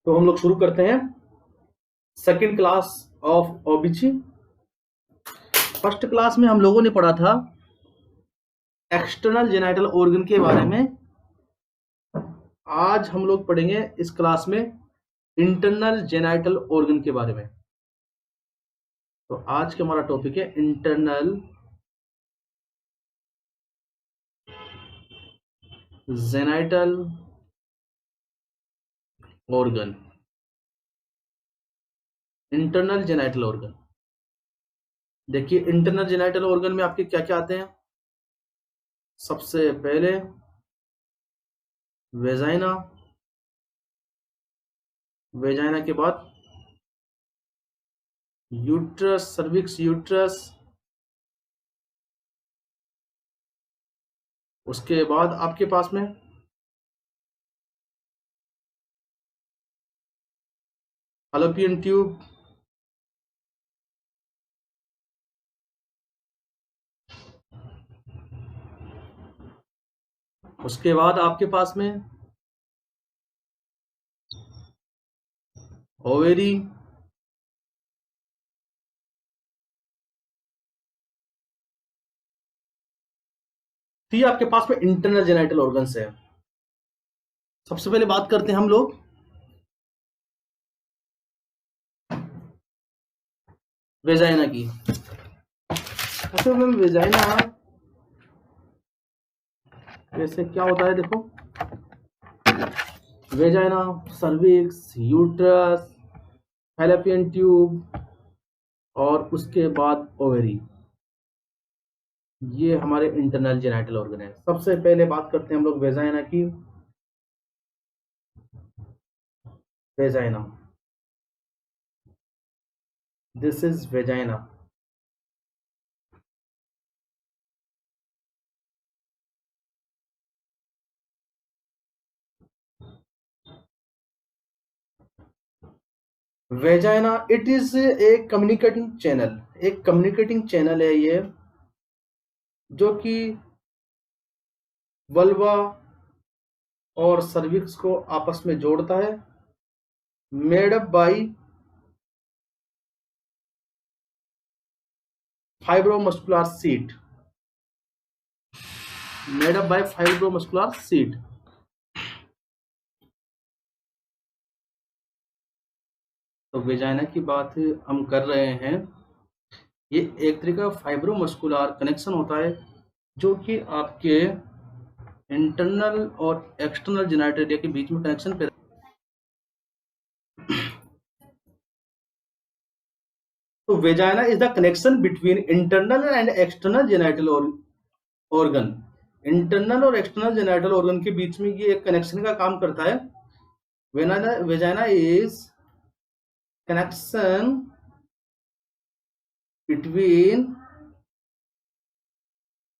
तो हम लोग शुरू करते हैं second class of ओबीजी। First class में हम लोगों ने पढ़ा था एक्सटर्नल जेनिटल ऑर्गन के बारे में। आज हम लोग पढ़ेंगे इस क्लास में इंटरनल जेनिटल ऑर्गन के बारे में। तो आज का हमारा टॉपिक है internal genital organ. Internal genital organ, देखिए इंटरनल जेनिटल ऑर्गन में आपके क्या क्या आते हैं। सबसे पहले वेजाइना, वेजाइना के बाद यूट्रस, सर्विक्स यूट्रस, उसके बाद आपके पास में फैलोपियन ट्यूब, उसके बाद आपके पास में ओवेरी, तो ये आपके पास में इंटरनल जेनिटल ऑर्गन्स है। सबसे पहले बात करते हैं हम लोग वेजाइना की। अच्छा मैम, वेजाइना वैसे क्या होता है, देखो vagina, cervix, uterus, fallopian tube और उसके बाद ओवेरी, ये हमारे इंटरनल जेनिटल ऑर्गन है। सबसे पहले बात करते हैं हम लोग वेजाइना की। Vagina, this is vagina. Vagina it is a communicating channel, एक कम्युनिकेटिंग चैनल है ये, जो कि वल्वा और सर्विक्स को आपस में जोड़ता है। Made up by fibromuscular seat, made up by fibromuscular seat. तो वेजाइना की बात हम कर रहे हैं, ये एक तरीके का फाइब्रोमस्कुलर कनेक्शन होता है जो कि आपके इंटरनल और एक्सटर्नल जेनिटल एरिया के बीच में कनेक्शन पैदा। तो vagina is the connection between internal and external genital organ. Internal और एक्सटर्नल जेनिटल ऑर्गन के बीच में ये एक कनेक्शन का काम करता है। Vagina is connection between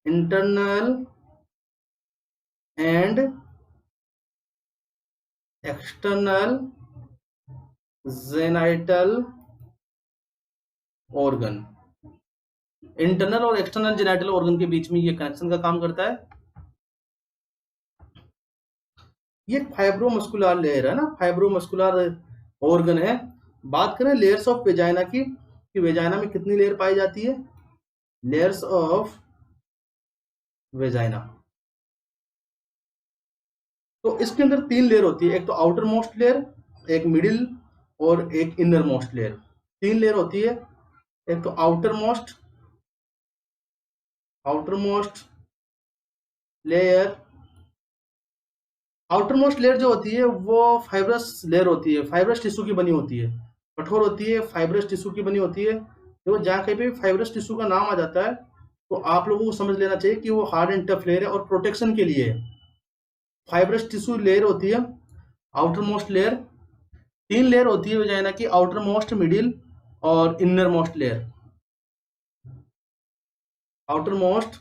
internal and external genital organ. Internal और एक्सटर्नल जेनिटल ऑर्गन के बीच में ये कनेक्शन का काम करता है। ये फाइब्रोमस्कुलर लेयर है ना, फाइब्रोमस्कुलर ऑर्गन है। बात करें लेयर्स ऑफ वेजाइना की, कि वेजाइना में कितनी लेयर पाई जाती है। लेयर्स ऑफ वेजाइना, तो इसके अंदर 3 लेयर होती है। एक तो आउटर मोस्ट लेयर, एक मिडिल और एक इनर मोस्ट लेयर। 3 लेयर होती है। एक तो outer most layer, outer most layer जो होती है वो फाइब्रस लेयर होती है, फाइब्रस टिश्यू की बनी होती है, कठोर होती है, फाइब्रस टिश्यू की बनी होती है। तो जहाँ कहीं पे फाइब्रस टिश्यू का नाम आ जाता है तो आप लोगों को समझ लेना चाहिए कि वो हार्ड एंड टफ लेयर है और प्रोटेक्शन के लिए है। फाइब्रस टिश्यू लेयर होती है आउटर मोस्ट लेयर। 3 लेयर होती है वेजाइना की, आउटर मोस्ट, मिडिल और inner most layer. Outer most,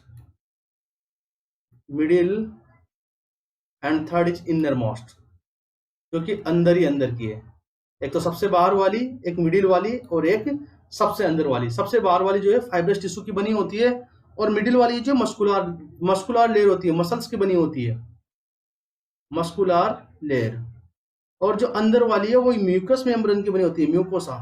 middle and third is inner most, जो कि अंदर ही अंदर की है। एक तो सबसे बाहर वाली, एक मिडिल वाली और एक सबसे अंदर वाली। सबसे बाहर वाली जो है फाइब्रस टिश्यू की बनी होती है और मिडिल वाली जो मस्कुलर लेयर होती है, मसल्स की बनी होती है, मस्कुलर लेयर। और जो अंदर वाली है वो म्यूकस मेम्ब्रेन की बनी होती है, म्यूकोसा,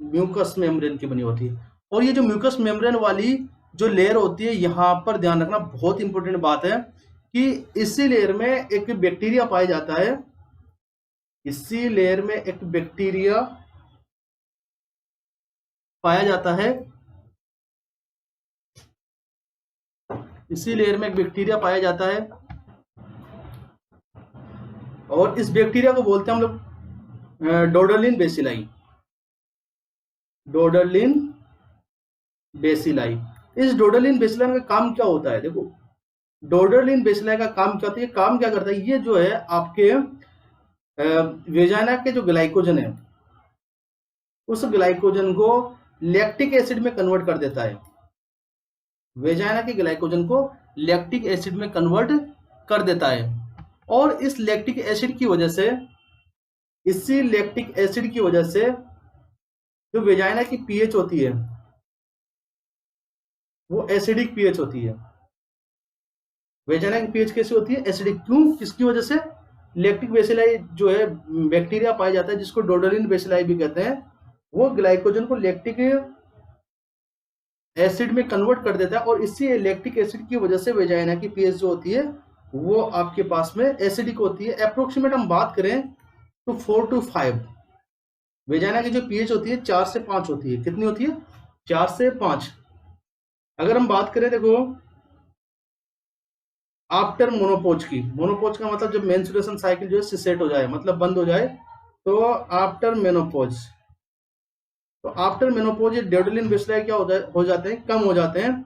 म्यूकस मेम्ब्रेन की बनी होती है। और ये जो म्यूकस मेम्ब्रेन वाली जो लेयर होती है, यहाँ पर ध्यान रखना बहुत इंपॉर्टेंट बात है कि इसी लेयर में एक बैक्टीरिया पाया जाता है, इसी लेयर में एक बैक्टीरिया पाया जाता है, इसी लेयर में एक बैक्टीरिया पाया जाता है। और इस बैक्टीरिया को बोलते हैं हम लोग डोडरलिन बेसिलाई, डोडरलिन बेसिलाई। इस डोडरलिन बेसिलाई का काम क्या होता है? देखो, डोडरलिन बेसिलाई का काम क्या होता है, ये काम क्या करता है, ये जो है आपके वेजाइना के जो ग्लाइकोजन है, उस ग्लाइकोजन को लैक्टिक एसिड में कन्वर्ट कर देता है, वेजाइना के ग्लाइकोजन को लैक्टिक एसिड में कन्वर्ट कर देता है। और इस लैक्टिक एसिड की वजह से, इसी लैक्टिक एसिड की वजह से जो वेजाइना की पीएच होती है वो एसिडिक पीएच होती है। वेजाइना की पीएच कैसी होती है? एसिडिक। क्यों? किसकी वजह से? लैक्टिक बेसिलाई जो है बैक्टीरिया पाया जाता है, जिसको डोडरलिन बेसिलाई भी कहते हैं, वो ग्लाइकोजन को लैक्टिक एसिड में कन्वर्ट कर देता है। और इसी लैक्टिक एसिड की वजह से वेजाइना की पीएच जो होती है वो आपके पास में एसिडिक होती है। अप्रोक्सीमेट हम बात करें तो 4 to 5 वेजाइना की जो पीएच होती है 4 से 5 होती है। कितनी होती है? 4 से 5। अगर हम बात करें, देखो, आफ्टर मोनोपोज की, मोनोपोज का मतलब जब मेंस्ट्रुएशन साइकिल जो है सेट हो जाए, मतलब बंद हो जाए, तो आफ्टर मेनोपोज, तो आफ्टर मेनोपोज डोडरलिन बेसिलाई क्या हो जाते हैं? कम हो जाते हैं,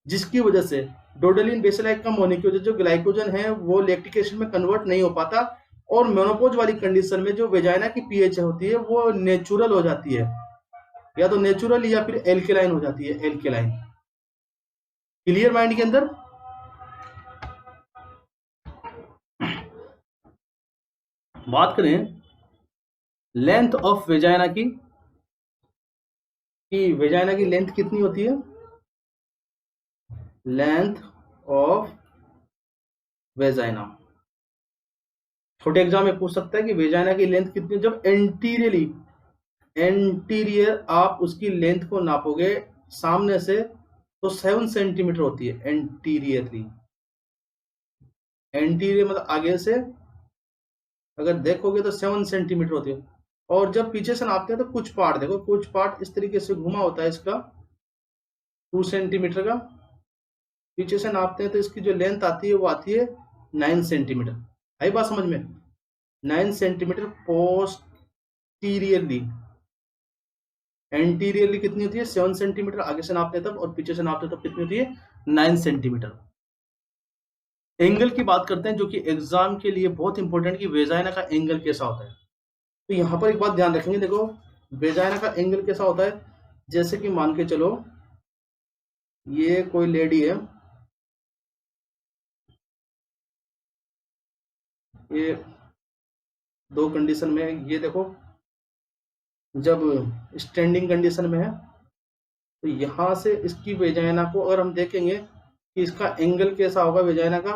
जिसकी वजह से डोडरलिन बेसिलाई कम होने की वजह से जो ग्लाइकोजन है वो लैक्टिक एसिड में कन्वर्ट नहीं हो पाता। और मेनोपोज वाली कंडीशन में जो वेजाइना की पीएच होती है वो नेचुरल हो जाती है, या तो नेचुरल या फिर एल्केलाइन हो जाती है, एल्केलाइन। क्लियर माइंड के अंदर? बात करें लेंथ ऑफ वेजाइना की, कि वेजाइना की लेंथ कितनी होती है? लेंथ ऑफ वेजाइना, छोटे एग्जाम में पूछ सकता है कि वेजाइना की लेंथ कितनी, जब एंटीरियरली, एंटीरियर आप उसकी लेंथ को नापोगे सामने से तो 7 सेंटीमीटर होती है एंटीरियरली। एंटीरियर मतलब आगे से अगर देखोगे तो 7 सेंटीमीटर होती है। और जब पीछे से नापते हैं तो कुछ पार्ट देखो, कुछ पार्ट इस तरीके से घुमा होता है इसका 2 सेंटीमीटर का। पीछे से नापते हैं तो इसकी जो लेंथ आती है वो आती है 9 सेंटीमीटर। आई बात समझ में? 9 सेंटीमीटर पोस्टीरियरली। एंटीरियरली कितनी होती है? 7 सेंटीमीटर आगे से नापते हैं तब, और पीछे से नापते हैं तब कितनी होती है? 9 सेंटीमीटर। एंगल की बात करते हैं जो कि एग्जाम के लिए बहुत इंपॉर्टेंट, कि वेजाइना का एंगल कैसा होता है। तो यहाँ पर एक बात ध्यान रखेंगे, देखो वेजाइना का एंगल कैसा होता है। जैसे कि मान के चलो ये कोई लेडी है, ये दो कंडीशन में है, ये देखो जब स्टैंडिंग कंडीशन में है तो यहाँ से इसकी वेजाइना को अगर हम देखेंगे कि इसका एंगल कैसा होगा वेजाइना का,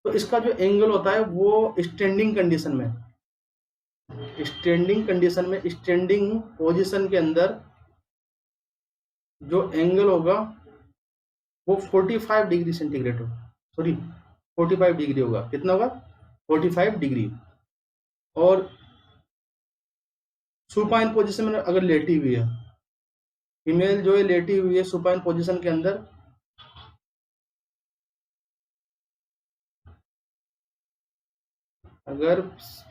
तो इसका जो एंगल होता है वो स्टैंडिंग कंडीशन में, स्टैंडिंग कंडीशन में, स्टैंडिंग पोजीशन के अंदर जो एंगल होगा वो 45 डिग्री सेंटीग्रेड होगा, सॉरी 45 डिग्री होगा। कितना होगा? 45 डिग्री। और सुपाइन पोजीशन में अगर लेटी हुई है फीमेल, जो है लेटी हुई है सुपाइन पोजीशन के अंदर, अगर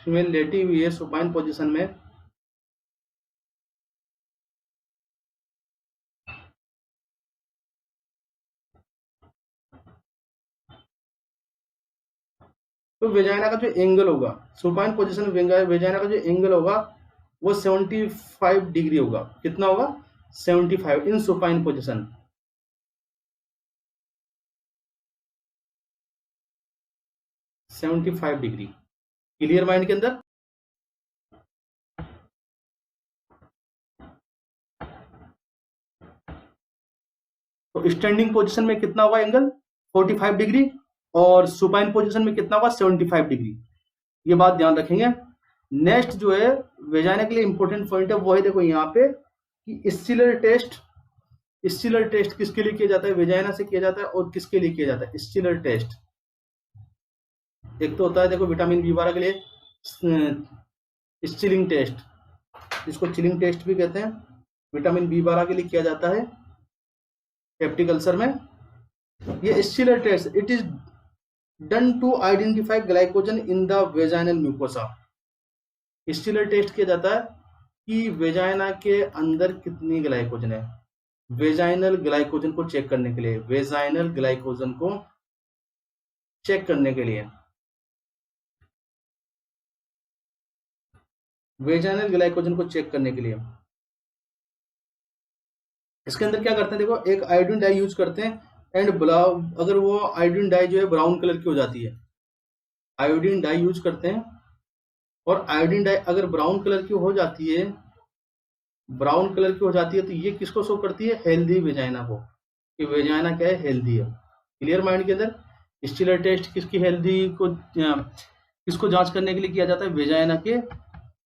फीमेल लेटी हुई है सुपाइन पोजीशन में, तो वेजाइना का जो एंगल होगा सुपाइन पोजीशन में, वेजाइना का जो एंगल होगा वो 75 डिग्री होगा। कितना होगा? 75 इन supine position. Seventy five degree. Clear mind के अंदर? तो स्टैंडिंग पोजीशन में कितना होगा एंगल? 45 डिग्री। और सुपाइन पोजीशन में कितना होगा? 75 डिग्री। ये बात ध्यान रखेंगे। नेक्स्ट जो है वेजाइना के लिए इंपॉर्टेंट पॉइंट है वो है, देखो यहाँ पे कि स्टीलर टेस्ट। स्टीलर टेस्ट किसके लिए किया जाता है? वेजाइना से किया जाता है। और किसके लिए किया जाता है स्टीलर टेस्ट? एक तो होता है देखो विटामिन बी12 के लिए स्टिलिंग टेस्ट, जिसको चिलिंग टेस्ट भी कहते हैं, विटामिन बी12 के लिए किया जाता है पेप्टिक अल्सर में। ये Stiller test it is done to identify glycogen in the vaginal mucosa. Stiller test किया जाता है कि वेजाइना के अंदर कितनी ग्लाइकोजन है, वेजाइनल ग्लाइकोजन को चेक करने के लिए, वेजाइनल ग्लाइकोजन को चेक करने के लिए, वेजाइनल ग्लाइकोजन को चेक करने के लिए। इसके अंदर क्या करते हैं देखो, एक आयोडीन डाई यूज करते हैं एंड अगर वो आयोडीन डाई जो है ब्राउन कलर की हो जाती है, आयोडीन डाई यूज करते हैं और आयोडीन डाई अगर ब्राउन कलर की हो जाती है, ब्राउन कलर की हो जाती है तो ये किसको शो करती है? हेल्दी वेजाइना को, कि वेजाइना क्या है? हेल्दी है। क्लियर माइंड के अंदर? स्टीलर टेस्ट किसकी हेल्दी को किसको जांच करने के लिए किया जाता है? वेजाइना के,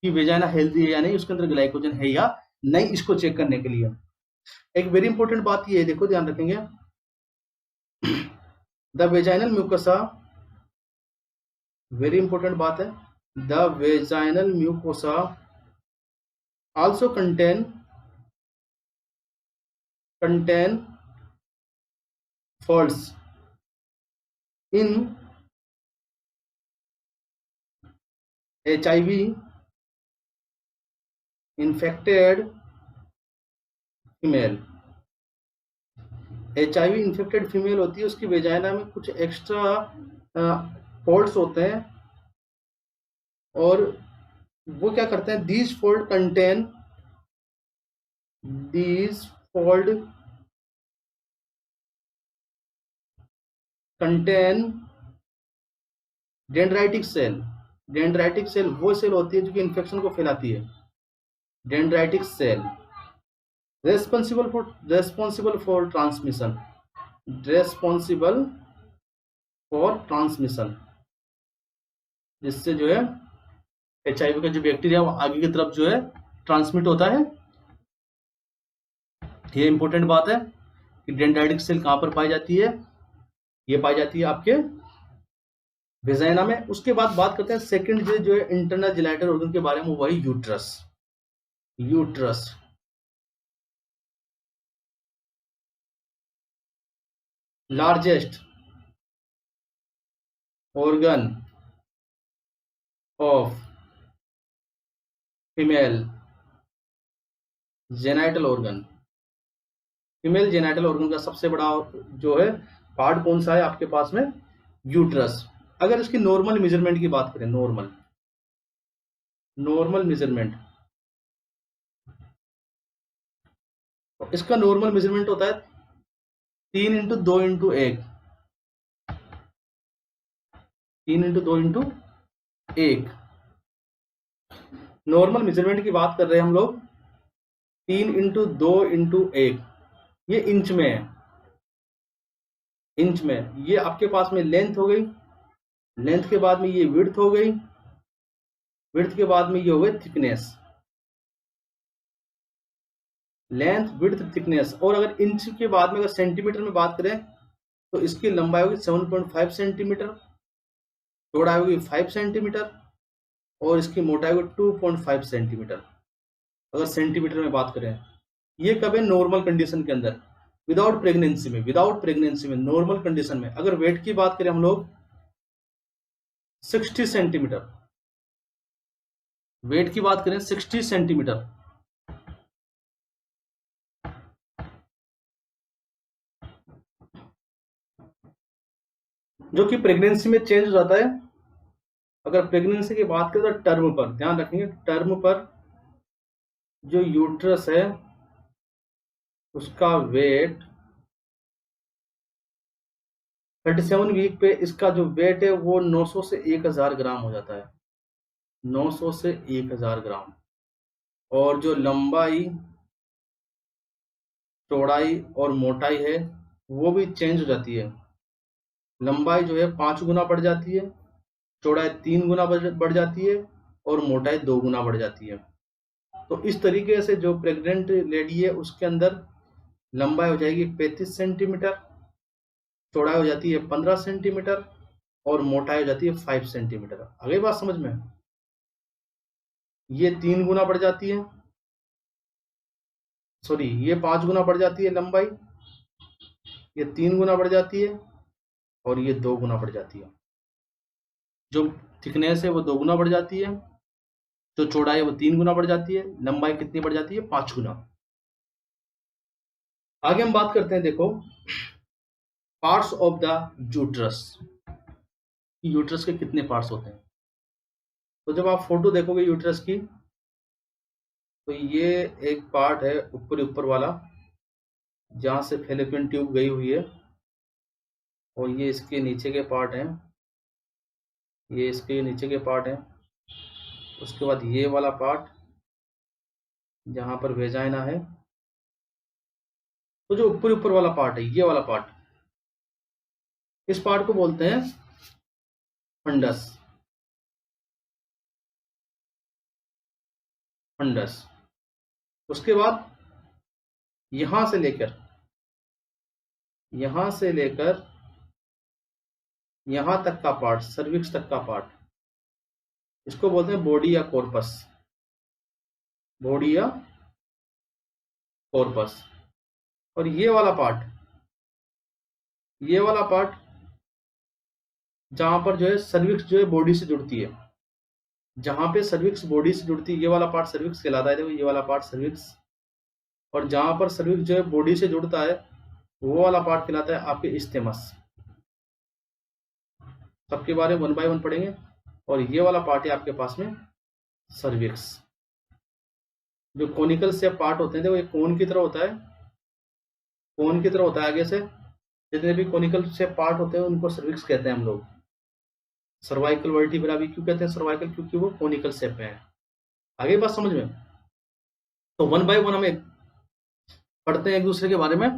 कि वेजाइना हेल्दी है या नहीं, उसके अंदर ग्लाइकोजन है या नहीं, इसको चेक करने के लिए। एक वेरी इंपॉर्टेंट बात ये है, देखो ध्यान रखेंगे, the vaginal mucosa, very important बात है, the vaginal mucosa also contain folds in HIV infected female. HIV infected female होती है, उसकी वेजाइना में कुछ एक्स्ट्रा फोल्ड्स होते हैं और वो क्या करते हैं? These fold contain dendritic cell. Dendritic cell वो सेल होती है जो कि इन्फेक्शन को फैलाती है। Dendritic cell responsible for transmission, जिससे जो है HIV का जो बैक्टीरिया वो आगे की तरफ जो है ट्रांसमिट होता है। ये इंपॉर्टेंट बात है कि डेंड्राइटिक सेल कहां पर पाई जाती है? ये पाई जाती है आपके वेजाइना में। उसके बाद बात करते हैं सेकंड जो है इंटरनल जेनिटल ऑर्गन के बारे में, वही uterus. Uterus largest organ of female genital organ। Female genital organ का सबसे बड़ा जो है पार्ट कौन सा है आपके पास में? यूट्रस। अगर इसकी नॉर्मल मेजरमेंट की बात करें, नॉर्मल मेजरमेंट, इसका नॉर्मल मेजरमेंट होता है 3x2x1, 3x2x1। नॉर्मल मेजरमेंट की बात कर रहे हैं हम लोग 3x2x1, ये इंच में है। इंच में ये आपके पास में लेंथ हो गई, लेंथ के बाद में ये विड्थ हो गई, विड्थ के बाद में ये हो गई थिकनेस। Length, width, thickness. और अगर इंच के बाद में अगर सेंटीमीटर में बात करें तो इसकी लंबाई होगी 7.5 सेंटीमीटर, चौड़ाई होगी 5 सेंटीमीटर और इसकी मोटाई होगी 2.5 सेंटीमीटर, अगर सेंटीमीटर में बात करें। ये कब है? नॉर्मल कंडीशन के अंदर, विदाउट प्रेगनेंसी में, नॉर्मल कंडीशन में। अगर वेट की बात करें हम लोग 60 सेंटीमीटर, वेट की बात करें 60 सेंटीमीटर, जो कि प्रेगनेंसी में चेंज हो जाता है। अगर प्रेगनेंसी की बात करें तो टर्म पर ध्यान रखेंगे, टर्म पर जो यूट्रस है उसका वेट 37 वीक पे इसका जो वेट है वो 900 से 1000 ग्राम हो जाता है, 900 से 1000 ग्राम। और जो लंबाई, चौड़ाई और मोटाई है वो भी चेंज हो जाती है। लंबाई जो है 5 गुना बढ़ जाती है, चौड़ाई 3 गुना बढ़ जाती है और मोटाई 2 गुना बढ़ जाती है। तो इस तरीके से जो प्रेग्नेंट लेडी है उसके अंदर लंबाई हो जाएगी 35 सेंटीमीटर, चौड़ाई हो जाती है 15 सेंटीमीटर और मोटाई हो जाती है 5 सेंटीमीटर। आगे बात समझ में? ये 3 गुना बढ़ जाती है, सॉरी ये 5 गुना बढ़ जाती है लंबाई, ये 3 गुना बढ़ जाती है और ये 2 गुना बढ़ जाती है। जो थिकनेस है वो 2 गुना बढ़ जाती है, जो चौड़ाई है वो 3 गुना बढ़ जाती है, लंबाई कितनी बढ़ जाती है? 5 गुना। आगे हम बात करते हैं, देखो parts of the uterus. Uterus के कितने पार्ट्स होते हैं? तो जब आप फोटो देखोगे यूट्रस की, तो ये एक पार्ट है ऊपर वाला, जहां से फेलोपियन ट्यूब गई हुई है, और ये इसके नीचे के पार्ट हैं, ये इसके नीचे के पार्ट हैं। उसके बाद ये वाला पार्ट जहां पर वेजाइना है, तो जो ऊपर वाला पार्ट है, ये वाला पार्ट, इस पार्ट को बोलते हैं फंडस। फंडस। उसके बाद यहां से लेकर यहां तक का पार्ट, सर्विक्स तक का पार्ट, इसको बोलते हैं बॉडी या कॉर्पस। बॉडी या कॉर्पस। और ये वाला पार्ट जहां पर जो है सर्विक्स जो है बॉडी से जुड़ती है, जहां पे सर्विक्स बॉडी से जुड़ती है, ये वाला पार्ट सर्विक्स कहलाता है। देखो ये वाला पार्ट सर्विक्स, और जहां पर सर्विक्स जो है बॉडी से जुड़ता है, वो वाला पार्ट कहलाता है आपके इस्तेमस। सबके बारे में 1 बाय 1 पढ़ेंगे। और ये वाला पार्ट है आपके पास में सर्विक्स। जो कोनिकल से पार्ट होते हैं, देखो ये कोन की तरह होता है, कोन की तरह होता है आगे से। जितने भी कोनिकल से पार्ट होते हैं उनको सर्विक्स कहते हैं हम लोग। सर्वाइकल वर्टिब्रा भी क्यों कहते हैं सर्वाइकल? क्योंकि वो कोनिकल शेप में है। आगे बात समझ में? तो 1 बाय 1 हमें पढ़ते हैं एक दूसरे के बारे में।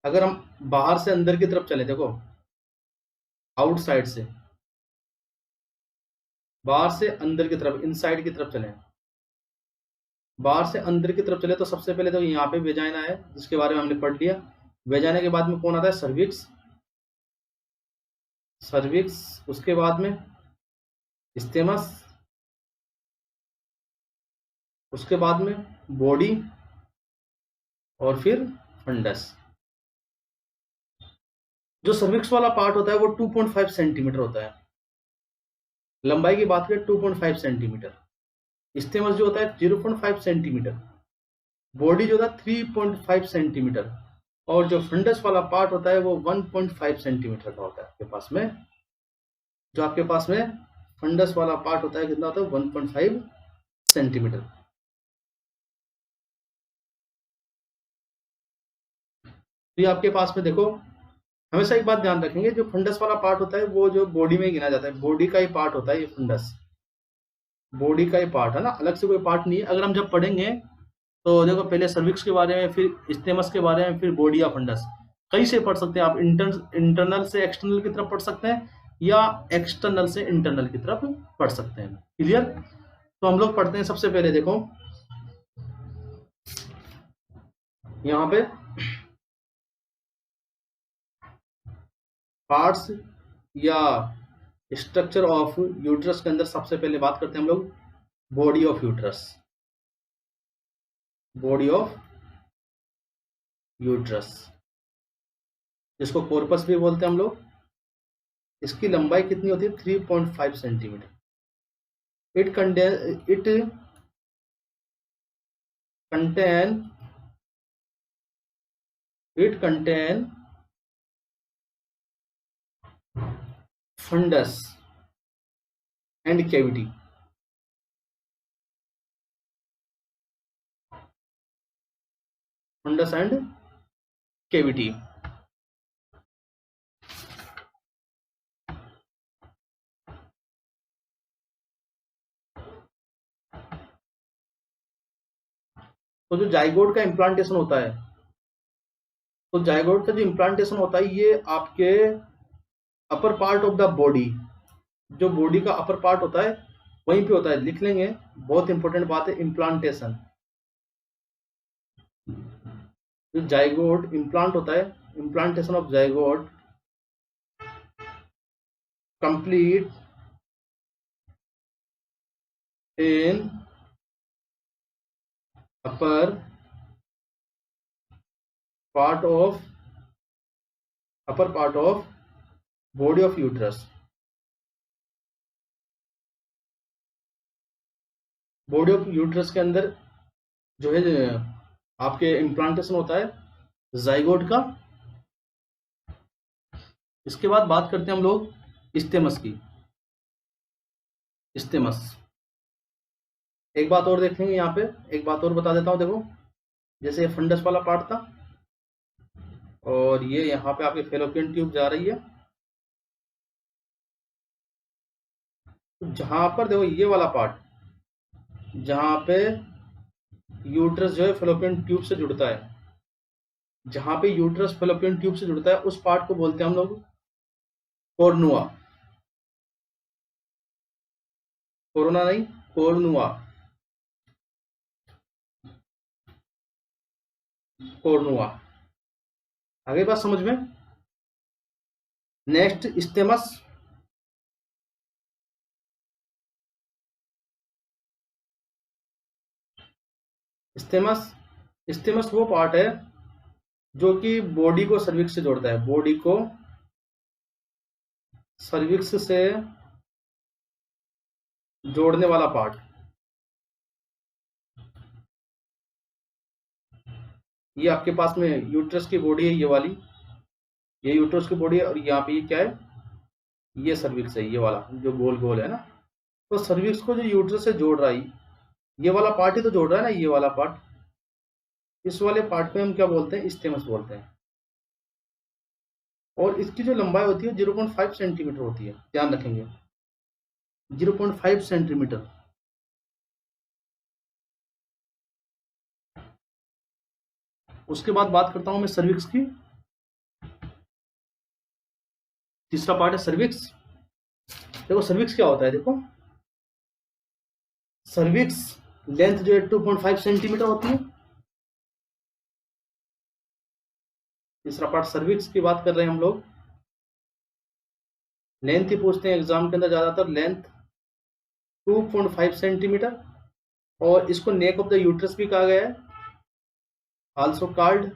अगर हम बाहर से अंदर की तरफ चले, देखो आउटसाइड से बाहर से अंदर की तरफ, इनसाइड की तरफ चले, बाहर से अंदर की तरफ चले, तो सबसे पहले तो यहाँ पे वेजाइना है, जिसके बारे में हमने पढ़ लिया। वेजाइना के बाद में कौन आता है? सर्विक्स। सर्विक्स, उसके बाद में स्टेमस, उसके बाद में बॉडी, और फिर फंडस। जो सर्विक्स वाला पार्ट होता है वो 2.5 सेंटीमीटर होता है, लंबाई की बात करें 2.5 सेंटीमीटर। स्टेमस जो होता है 0.5 सेंटीमीटर, बॉडी जो होता है 3.5 सेंटीमीटर, और जो फंडस वाला पार्ट होता है वो 1.5 सेंटीमीटर का होता है आपके पास में। जो आपके पास में फंडस वाला पार्ट होता है कितना होता है? 1.5 सेंटीमीटर। तो ये आपके पास में देखो, हमेशा एक बात ध्यान रखेंगे, जो फंडस वाला पार्ट होता है वो जो बॉडी में गिना जाता है, बॉडी का ही पार्ट होता है ये फंडस। बॉडी का ही पार्ट है ना, अलग से कोई पार्ट नहीं है। अगर हम जब पढ़ेंगे तो देखो पहले सर्विक्स के बारे में, फिर स्टेमस के बारे में, फिर बॉडी या फंडस। कहीं से पढ़ सकते हैं आप, इंटरनल से एक्सटर्नल की तरफ पढ़ सकते हैं, या एक्सटर्नल से इंटरनल की तरफ पढ़ सकते हैं। क्लियर? तो हम लोग पढ़ते हैं। सबसे पहले देखो यहाँ पे पार्ट्स या स्ट्रक्चर ऑफ यूट्रस के अंदर सबसे पहले बात करते हैं हम लोग body of uterus. Body of uterus, जिसको कॉर्पस भी बोलते हैं हम लोग। इसकी लंबाई कितनी होती है? 3.5 centimetre. It contain fundus and cavity. Fundus and cavity. तो जो जाइगोट का इम्प्लांटेशन होता है, तो जायगोट का जो इम्प्लांटेशन होता है ये आपके upper part of the body, जो बॉडी का अपर पार्ट होता है वहीं पे होता है, लिख लेंगे, बहुत इंपॉर्टेंट बात है इम्प्लांटेशन। जो जायगोट इम्प्लांट होता है, implantation of zygote complete in upper part of body of uterus. Body of uterus के अंदर जो है आपके इम्प्लांटेशन होता है जाइगोट का। इसके बाद बात करते हैं हम लोग स्टेमस की। स्टेमस, एक बात और देखेंगे यहाँ पे, एक बात और बता देता हूँ। देखो जैसे ये फंडस वाला पार्ट था और ये यहाँ पे आपके फेलोपियन ट्यूब जा रही है, तो जहां पर देखो ये वाला पार्ट जहां पे यूट्रस जो है फेलोपियन ट्यूब से जुड़ता है, जहां पे यूट्रस फेलोपियन ट्यूब से जुड़ता है उस पार्ट को बोलते हैं हम लोग कोर्नुआ। कोरोना नहीं, कोर्नुआ, कोर्नुआ। आगे बात समझ में। Next stems. स्टेमस, स्टेमस वो पार्ट है जो कि बॉडी को सर्विक्स से जोड़ता है, बॉडी को सर्विक्स से जोड़ने वाला पार्ट। ये आपके पास में यूट्रस की बॉडी है, ये वाली, ये यूट्रस की बॉडी है, और यहाँ पे ये क्या है, ये सर्विक्स है, ये वाला जो गोल गोल है ना। तो सर्विक्स को जो यूट्रस से जोड़ रहा है, ये वाला पार्ट ही तो जोड़ रहा है ना, ये वाला पार्ट। इस वाले पार्ट में हम क्या बोलते हैं, स्टेमस बोलते हैं। और इसकी जो लंबाई होती है 0.5 सेंटीमीटर होती है, ध्यान रखेंगे 0.5 सेंटीमीटर। उसके बाद बात करता हूं मैं सर्विक्स की। तीसरा पार्ट है सर्विक्स। देखो सर्विक्स क्या होता है, देखो सर्विक्स लेंथ जो है 2.5 सेंटीमीटर होती है। तीसरा पार्ट सर्विक्स की बात कर रहे हैं हम लोग। लेंथ ही पूछते हैं एग्जाम के अंदर ज्यादातर, लेंथ 2.5 सेंटीमीटर। और इसको नेक ऑफ द यूट्रस भी कहा गया है, also called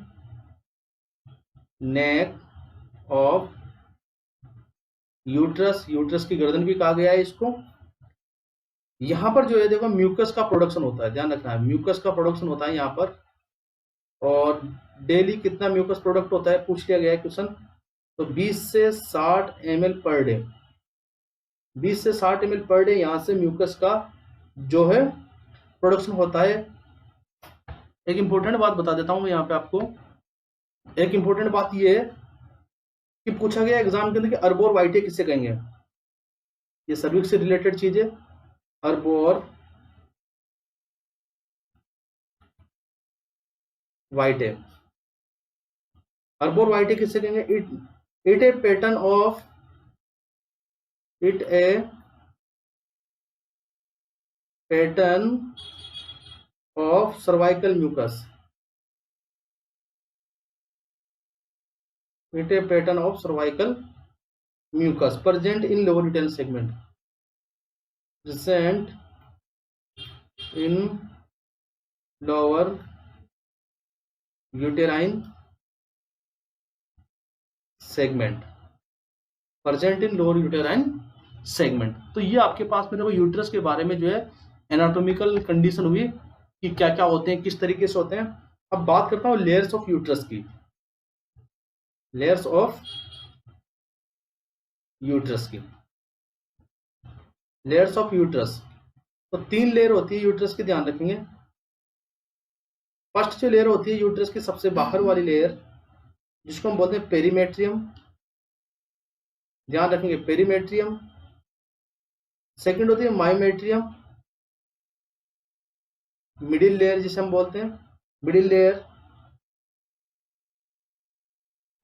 neck of uterus, uterus की गर्दन भी कहा गया है इसको। यहाँ पर जो है देखो म्यूकस का प्रोडक्शन होता है, ध्यान रखना है, म्यूकस का प्रोडक्शन होता है यहाँ पर। और डेली कितना म्यूकस प्रोडक्ट होता है पूछ लिया गया है क्वेश्चन, तो 20 से 60 ml पर डे, 20 से 60 ml पर डे यहाँ से म्यूकस का जो है प्रोडक्शन होता है। एक इंपॉर्टेंट बात बता देता हूँ मैं यहाँ पे आपको। एक इंपॉर्टेंट बात ये है कि पूछा गया एग्जाम के अंदर कि अर्बोर वाइटे किसे कहेंगे। ये सर्विक्स से रिलेटेड चीज है, अर्बोर वाइटे। अर्बोर वाइटे किसे कहेंगे, it a pattern of, it a pattern of cervical mucus, it a pattern of cervical mucus present in lower uterine segment, present in lower uterine segment, present in lower uterine segment. तो ये आपके पास में देखो uterus के बारे में जो है एनाटॉमिकल कंडीशन हुई कि क्या क्या होते हैं, किस तरीके से होते हैं। अब बात करता हूँ लेयर्स ऑफ यूट्रस की, लेयर्स ऑफ यूट्रस की। लेयर्स ऑफ यूट्रस, तो 3 लेयर होती है यूट्रस की, ध्यान रखेंगे। फर्स्ट जो लेयर होती है यूट्रस की सबसे बाहर वाली लेयर, जिसको हम बोलते हैं पेरीमेट्रियम, ध्यान रखेंगे पेरीमेट्रियम। सेकंड होती है मायोमेट्रियम, मिडिल लेयर जिसे हम बोलते हैं मिडिल लेयर।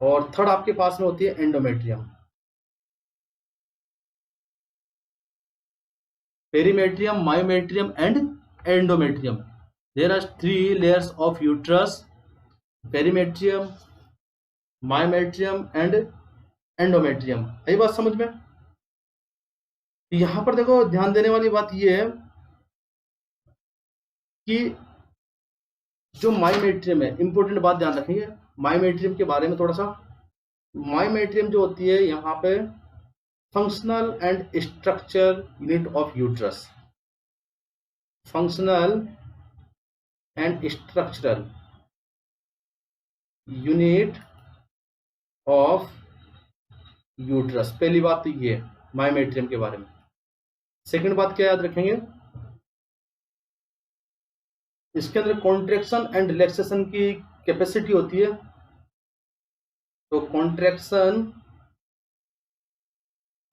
और थर्ड आपके पास में होती है endometrium. Perimetrium, myometrium and endometrium. There are three layers of uterus, perimetrium, myometrium and endometrium. यही बात समझ में। यहां पर देखो ध्यान देने वाली बात यह है कि जो मायोमेट्रियम है, इंपॉर्टेंट बात ध्यान रखेंगे मायोमेट्रियम के बारे में थोड़ा सा। मायोमेट्रियम जो होती है यहाँ पे functional and structure unit of uterus, functional and structural unit of uterus. पहली बात तो ये मायोमेट्रियम के बारे में। सेकंड बात क्या याद रखेंगे, इसके अंदर कॉन्ट्रैक्शन एंड रिलैक्सेशन की कैपेसिटी होती है। तो contraction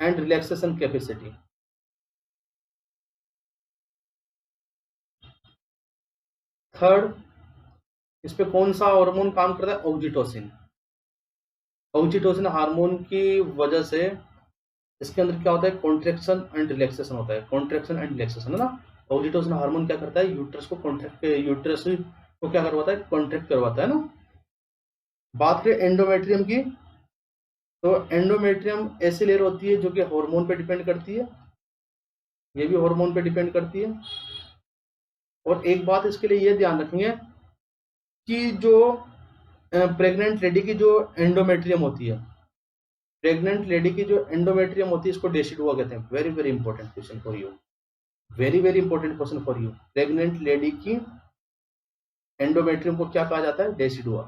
and relaxation capacity. Third, इस पे कौन सा हार्मोन काम करता है, ऑक्सीटोसिन। ऑक्सीटोसिन हार्मोन की वजह से इसके अंदर क्या होता है, कॉन्ट्रैक्शन एंड रिलैक्सेशन होता है। कॉन्ट्रैक्शन एंड रिलैक्सेशन है ना। ऑक्सीटोसिन हार्मोन क्या करता है, यूट्रस को क्या करवाता है, कॉन्ट्रैक्ट करवाता है ना। बात करें एंडोमेट्रियम की, तो एंडोमेट्रियम ऐसी लेयर होती है जो कि हार्मोन पे डिपेंड करती है, ये भी हार्मोन पे डिपेंड करती है। और एक बात इसके लिए ये ध्यान रखेंगे कि जो प्रेग्नेंट लेडी की जो एंडोमेट्रियम होती है, प्रेग्नेंट लेडी की जो एंडोमेट्रियम होती है, इसको डेसिडुआ कहते हैं। Very very important question for you, very very important question for you. Pregnant lady की एंडोमेट्रियम को क्या कहा जाता है, डेसिडुआ।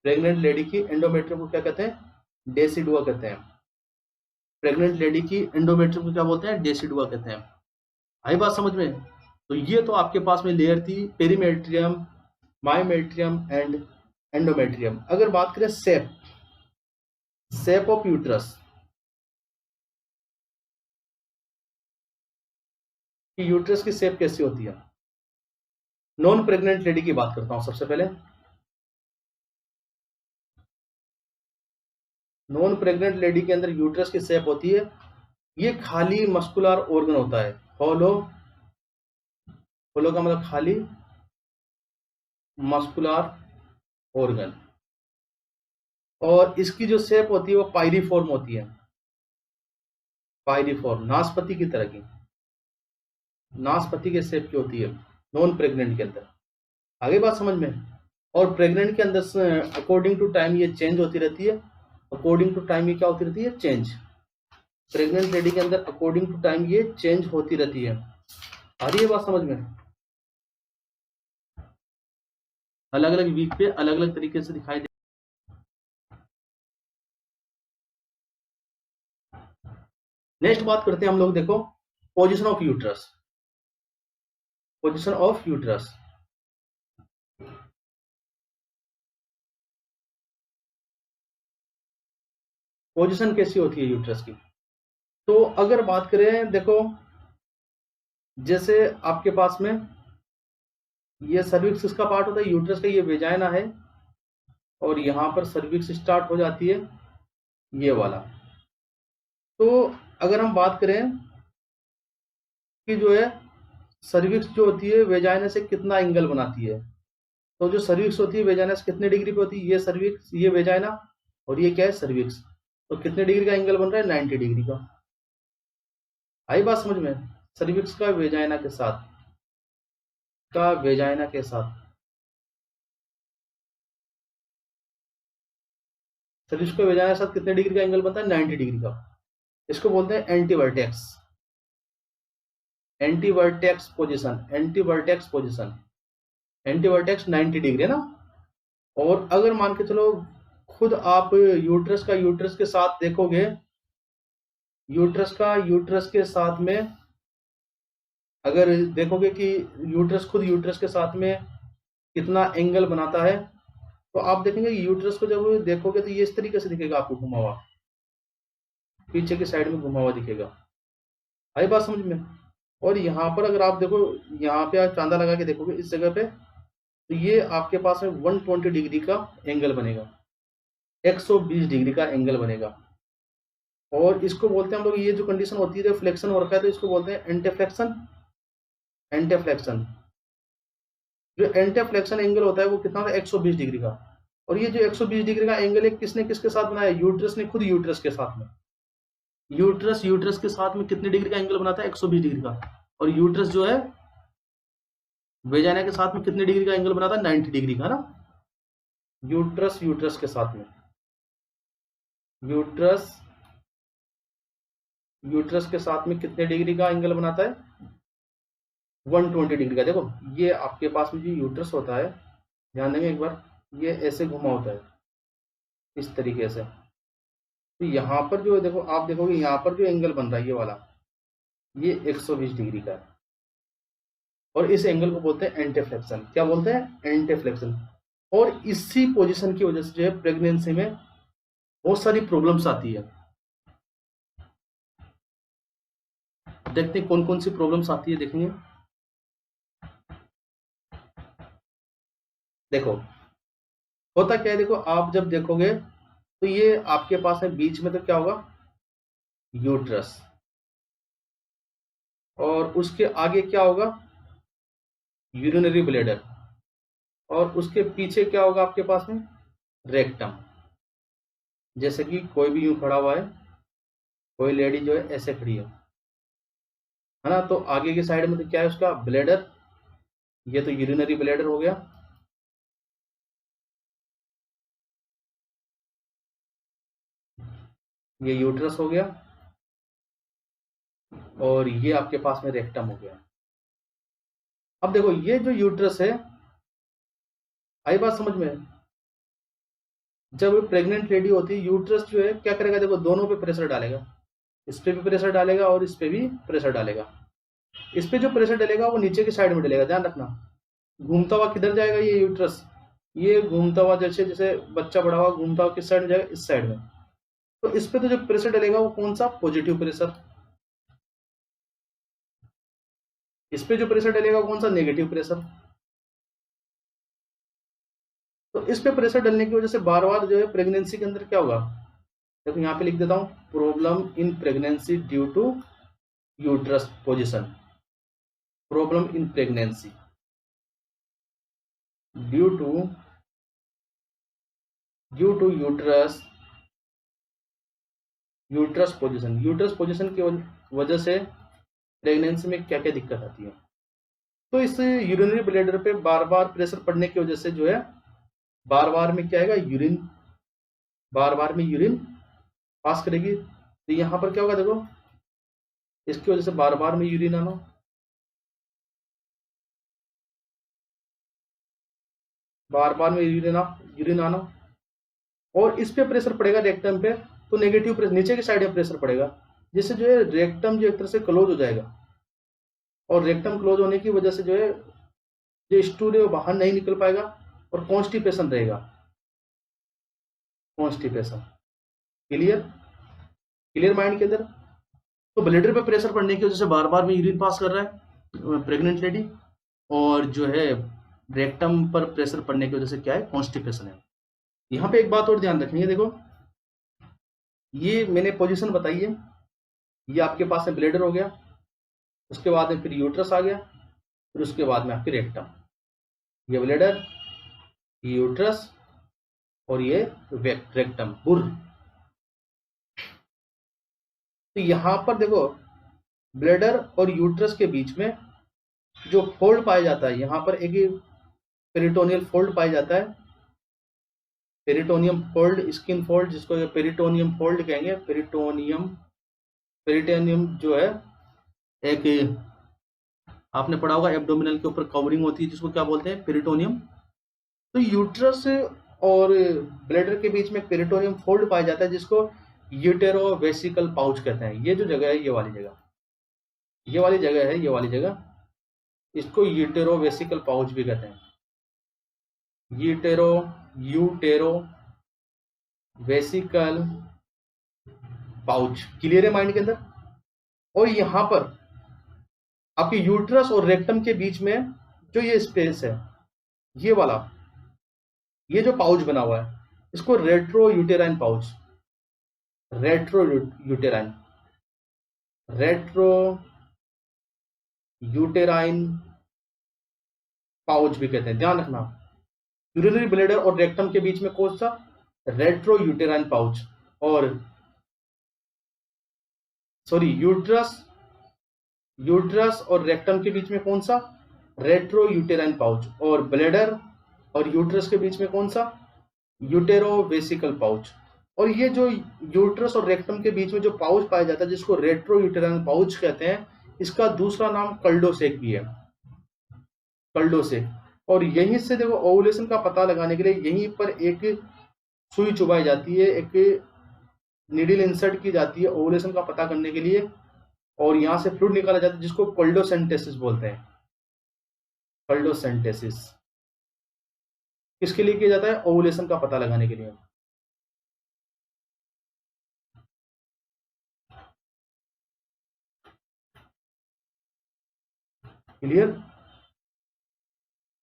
प्रेग्नेंट लेडी की एंडोमेट्रियम को क्या कहते हैं, डेसिडुआ कहते हैं। प्रेग्नेंट लेडी की एंडोमेट्रियम को क्या बोलते हैं, डेसिडुआ कहते हैं। आई बात समझ में। तो ये तो आपके पास में लेयर थी, पेरीमेट्रियम, मायोमेट्रियम एंड एंडोमेट्रियम। अगर बात करें शेप ऑफ यूट्रस, कि यूट्रस की शेप कैसी होती है। नॉन प्रेग्नेंट लेडी की बात करता हूं सबसे पहले। नॉन प्रेग्नेंट लेडी के अंदर यूट्रस की शेप होती है, ये खाली मस्कुलर ऑर्गन होता है। हॉलो, हॉलो का मतलब खाली मस्कुलर ऑर्गन। और इसकी जो शेप होती है वो पायरीफॉर्म होती है, पायरीफॉर्म, नाशपाती की तरह की, नाशपाती के शेप की होती है नॉन प्रेग्नेंट के अंदर। आगे बात समझ में। और प्रेग्नेंट के अंदर अकॉर्डिंग टू टाइम ये चेंज होती रहती है। अकॉर्डिंग टू टाइम ये क्या होती रहती है, चेंज। प्रेग्नेंट लेडी के अंदर अकॉर्डिंग टू टाइम ये चेंज होती रहती है। आ रही है बात समझ में। अलग अलग वीक पे अलग अलग तरीके से दिखाई दे। नेक्स्ट बात करते हैं हम लोग, देखो position of uterus, position of uterus. Position कैसी होती है यूट्रस की। तो अगर बात करें, देखो जैसे आपके पास में ये सर्विक्स इसका पार्ट होता है, यूट्रस का ये वेजाइना है, और यहां पर सर्विक्स स्टार्ट हो जाती है, ये वाला। तो अगर हम बात करें कि जो है सर्विक्स जो होती है वेजाइना से कितना एंगल बनाती है, तो जो सर्विक्स होती है वेजाइना से कितने डिग्री पे होती है, ये सर्विक्स, ये वेजाइना, और ये क्या है, सर्विक्स। तो कितने डिग्री का एंगल बन रहा है, 90 डिग्री का। आई बात समझ में। सर्विक्स का वेजाइना के साथ, का वेजाइना के साथ, सर्विक्स का वेजाइना के साथ कितने डिग्री का एंगल बनता है, 90 डिग्री का। इसको बोलते हैं anti vertex, anti vertex position, anti vertex position. Anti vertex 90 degree है ना। और अगर मान के चलो खुद आप यूट्रस के साथ देखोगे, यूट्रस के साथ में अगर देखोगे कि यूट्रस के साथ में कितना एंगल बनाता है, तो आप देखेंगे यूट्रस को जब देखोगे तो ये इस तरीके से दिखेगा आपको, घुमा हुआ, पीछे की साइड में घुमा हुआ दिखेगा। आई बात समझ में। और यहाँ पर अगर आप देखो, यहाँ पे आप चांदा लगा के देखोगे इस जगह पे, तो ये आपके पास में 120 डिग्री का एंगल बनेगा। 120 डिग्री का एंगल बनेगा। और इसको बोलते हैं हम लोग, ये जो कंडीशन होती है, फ्लेक्शन हो रखा है तो इसको बोलते हैं एंटीफ्लेक्शन। एंटीफ्लेक्शन, जो एंटीफ्लेक्शन एंगल होता है वो कितना होता है, 120 डिग्री का। और ये जो 120 डिग्री का एंगल है किसने किसके साथ बनाया, यूट्रस ने, खुद यूट्रस के साथ में। यूट्रस के साथ में कितने डिग्री का एंगल बनाता है, 120 डिग्री का। और यूट्रस जो है वेजाइना के साथ में कितने डिग्री का एंगल बनाता है, 90 डिग्री का ना। यूट्रस के साथ में, यूट्रस के साथ में कितने डिग्री का एंगल बनाता है, 120 डिग्री का। देखो ये आपके पास में जो यूट्रस होता है, ध्यान देंगे एक बार, ये ऐसे घुमा होता है इस तरीके से। तो यहाँ पर जो देखो, आप देखोगे यहाँ पर जो एंगल बन रहा है ये वाला, ये 120 डिग्री का है। और इस एंगल को बोलते हैं एंटीफ्लेक्शन। क्या बोलते हैं, एंटीफ्लेक्शन। और इसी पोजीशन की वजह से जो है प्रेगनेंसी में बहुत सारी प्रॉब्लम्स आती है। देखते हैं कौन कौन सी प्रॉब्लम्स आती है, देखेंगे। देखो होता क्या है, देखो आप जब देखोगे तो ये आपके पास है बीच में, तो क्या होगा, यूट्रस। और उसके आगे क्या होगा, यूरिनरी ब्लैडर। और उसके पीछे क्या होगा आपके पास में, रेक्टम। जैसे कि कोई भी यूं खड़ा हुआ है, कोई लेडी जो है ऐसे खड़ी है ना। तो आगे की साइड में तो क्या है उसका, ब्लैडर। ये तो यूरिनरी ब्लैडर हो गया। ये यूट्रस हो गया। और ये आपके पास में रेक्टम हो गया। अब देखो ये जो यूट्रस है, आई बात समझ में। जब प्रेग्नेंट लेडी होती है, यूट्रस जो है क्या करेगा, देखो दोनों पे प्रेशर डालेगा। इस पे भी प्रेशर डालेगा और इस पे भी प्रेशर डालेगा। इस पे जो प्रेशर डालेगा वो नीचे की साइड में डालेगा, ध्यान रखना। घूमता हुआ किधर जाएगा ये यूट्रस, ये घूमता हुआ जैसे जैसे बच्चा बड़ा हुआ घूमता हुआ किस साइड में जाएगा, इस साइड में। तो इस पे तो जो प्रेशर डालेगा वो कौन सा, पॉजिटिव प्रेशर। इस पे जो प्रेशर डालेगा कौन सा, नेगेटिव प्रेशर। तो इस पे प्रेशर डालने की वजह से बार बार जो है प्रेगनेंसी के अंदर क्या होगा, देखो यहाँ पे लिख देता हूं, problem in pregnancy due to uterus position. Problem in pregnancy due to uterus position. Uterus position की वजह से प्रेगनेंसी में क्या क्या दिक्कत आती है। तो इस यूरिनरी ब्लैडर पे बार बार प्रेशर पड़ने की वजह से जो है बार बार में क्या आएगा, यूरिन, बार बार में यूरिन पास करेगी। तो यहाँ पर क्या होगा, देखो इसकी वजह से बार बार में यूरिन आना, बार बार में यूरिन आना। और इस पे प्रेशर पड़ेगा रेक्टम पे, तो नेगेटिव प्रेशर, नीचे की साइड में प्रेशर पड़ेगा, जिससे जो है रेक्टम जो एक तरह से क्लोज हो जाएगा। और रेक्टम क्लोज होने की वजह से जो है जो स्टूल है वो बाहर नहीं निकल पाएगा और कॉन्स्टिपेशन रहेगा। कॉन्स्टिपेशन, क्लियर, क्लियर माइंड के अंदर। तो ब्लैडर पे प्रेशर पड़ने की वजह से बार बार में यूरिन पास कर रहा है प्रेग्नेंट लेडी। और जो है रेक्टम पर प्रेशर पड़ने की वजह से क्या है, कॉन्स्टिपेशन है। यहाँ पे एक बात और ध्यान रखेंगे, देखो ये मैंने पोजीशन बताई है, ये आपके पास में ब्लैडर हो गया, उसके बाद में फिर यूट्रस आ गया, फिर उसके बाद में आपकी रेक्टम। ये ब्लैडर, ये यूट्रस और ये रेक्टम, बुर। तो यहाँ पर देखो ब्लैडर और यूट्रस के बीच में जो फोल्ड पाया जाता है, यहाँ पर एक पेरिटोनियल फोल्ड पाया जाता है। पेरिटोनियम फोल्ड, स्किन फोल्ड, जिसको पेरिटोनियम फोल्ड कहेंगे। पेरिटोनियम जो है एक, आपने पढ़ा होगा एब्डोमिनल के ऊपर कवरिंग होती है जिसको क्या बोलते हैं, पेरिटोनियम। तो यूट्रस और ब्लैडर के बीच में पेरिटोनियम फोल्ड पाया जाता है जिसको यूटेरोवेसिकल पाउच कहते हैं। ये जो जगह है, ये वाली जगह, ये वाली जगह है, ये वाली जगह, इसको यूटेरोवेसिकल पाउच भी कहते हैं। यूटेरो वेसिकल पाउच, क्लियर है माइंड के अंदर। और यहां पर आपके यूट्रस और रेक्टम के बीच में जो ये स्पेस है, ये वाला, ये जो पाउच बना हुआ है, इसको retro uterine pouch, retro uterine, retro uterine pouch भी कहते हैं, ध्यान रखना। यूरिनरी ब्लैडर और रेक्टम के बीच में कौन सा? Retro uterine pouch. और सॉरी, यूट्रस और रेक्टम के बीच में कौन सा? Retro uterine pouch. और ब्लैडर और यूट्रस के बीच में कौन सा? यूटेरो वेसिकल पाउच। और ये जो यूट्रस और रेक्टम के बीच में जो पाउच पाया जाता है जिसको रेट्रो यूटेराइन पाउच कहते हैं, इसका दूसरा नाम कल्डोसेक भी है, कल्डोसेक। और यहीं से देखो ओवुलेशन का पता लगाने के लिए यहीं पर एक सुई चुभाई जाती है, एक नीडल इंसर्ट की जाती है ओवुलेशन का पता करने के लिए, और यहाँ से फ्लूइड निकाला जाता है जिसको कोल्डोसेंटेसिस बोलते हैं, कोल्डोसेंटेसिस। किसके लिए किया जाता है? ओवुलेशन का पता लगाने के लिए। क्लियर?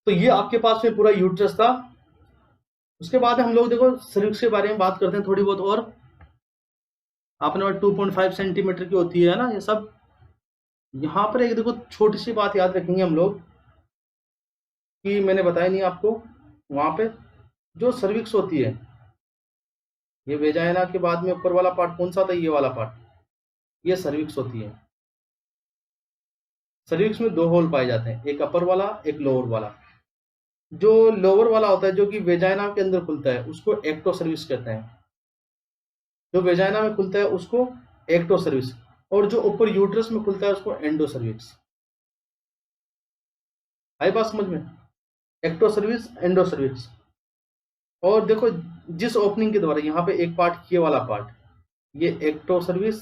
तो ये आपके पास में पूरा यूट्रस था। उसके बाद हम लोग देखो सर्विक्स के बारे में बात करते हैं थोड़ी बहुत। और आपने 2.5 सेंटीमीटर की होती है ना ये सब। यहाँ पर एक देखो छोटी सी बात याद रखेंगे हम लोग कि मैंने बताया नहीं आपको, वहां पे जो सर्विक्स होती है, ये वेजाइना के बाद में ऊपर वाला पार्ट कौन सा था? ये वाला पार्ट, ये सर्विक्स होती है। सर्विक्स में 2 होल पाए जाते हैं, एक अपर वाला, एक लोअर वाला। जो लोअर वाला होता है जो कि वेजाइना के अंदर खुलता है उसको एक्टो सर्विक्स कहते हैं। जो वेजाइना में खुलता है उसको एक्टो सर्विक्स, और जो ऊपर यूट्रस में खुलता है उसको एंडो सर्विक्स। आई बात समझ में? Ectocervix, endocervix. और देखो जिस ओपनिंग के द्वारा यहाँ पे एक पार्ट, ये वाला पार्ट, ये एक्टो सर्विक्स,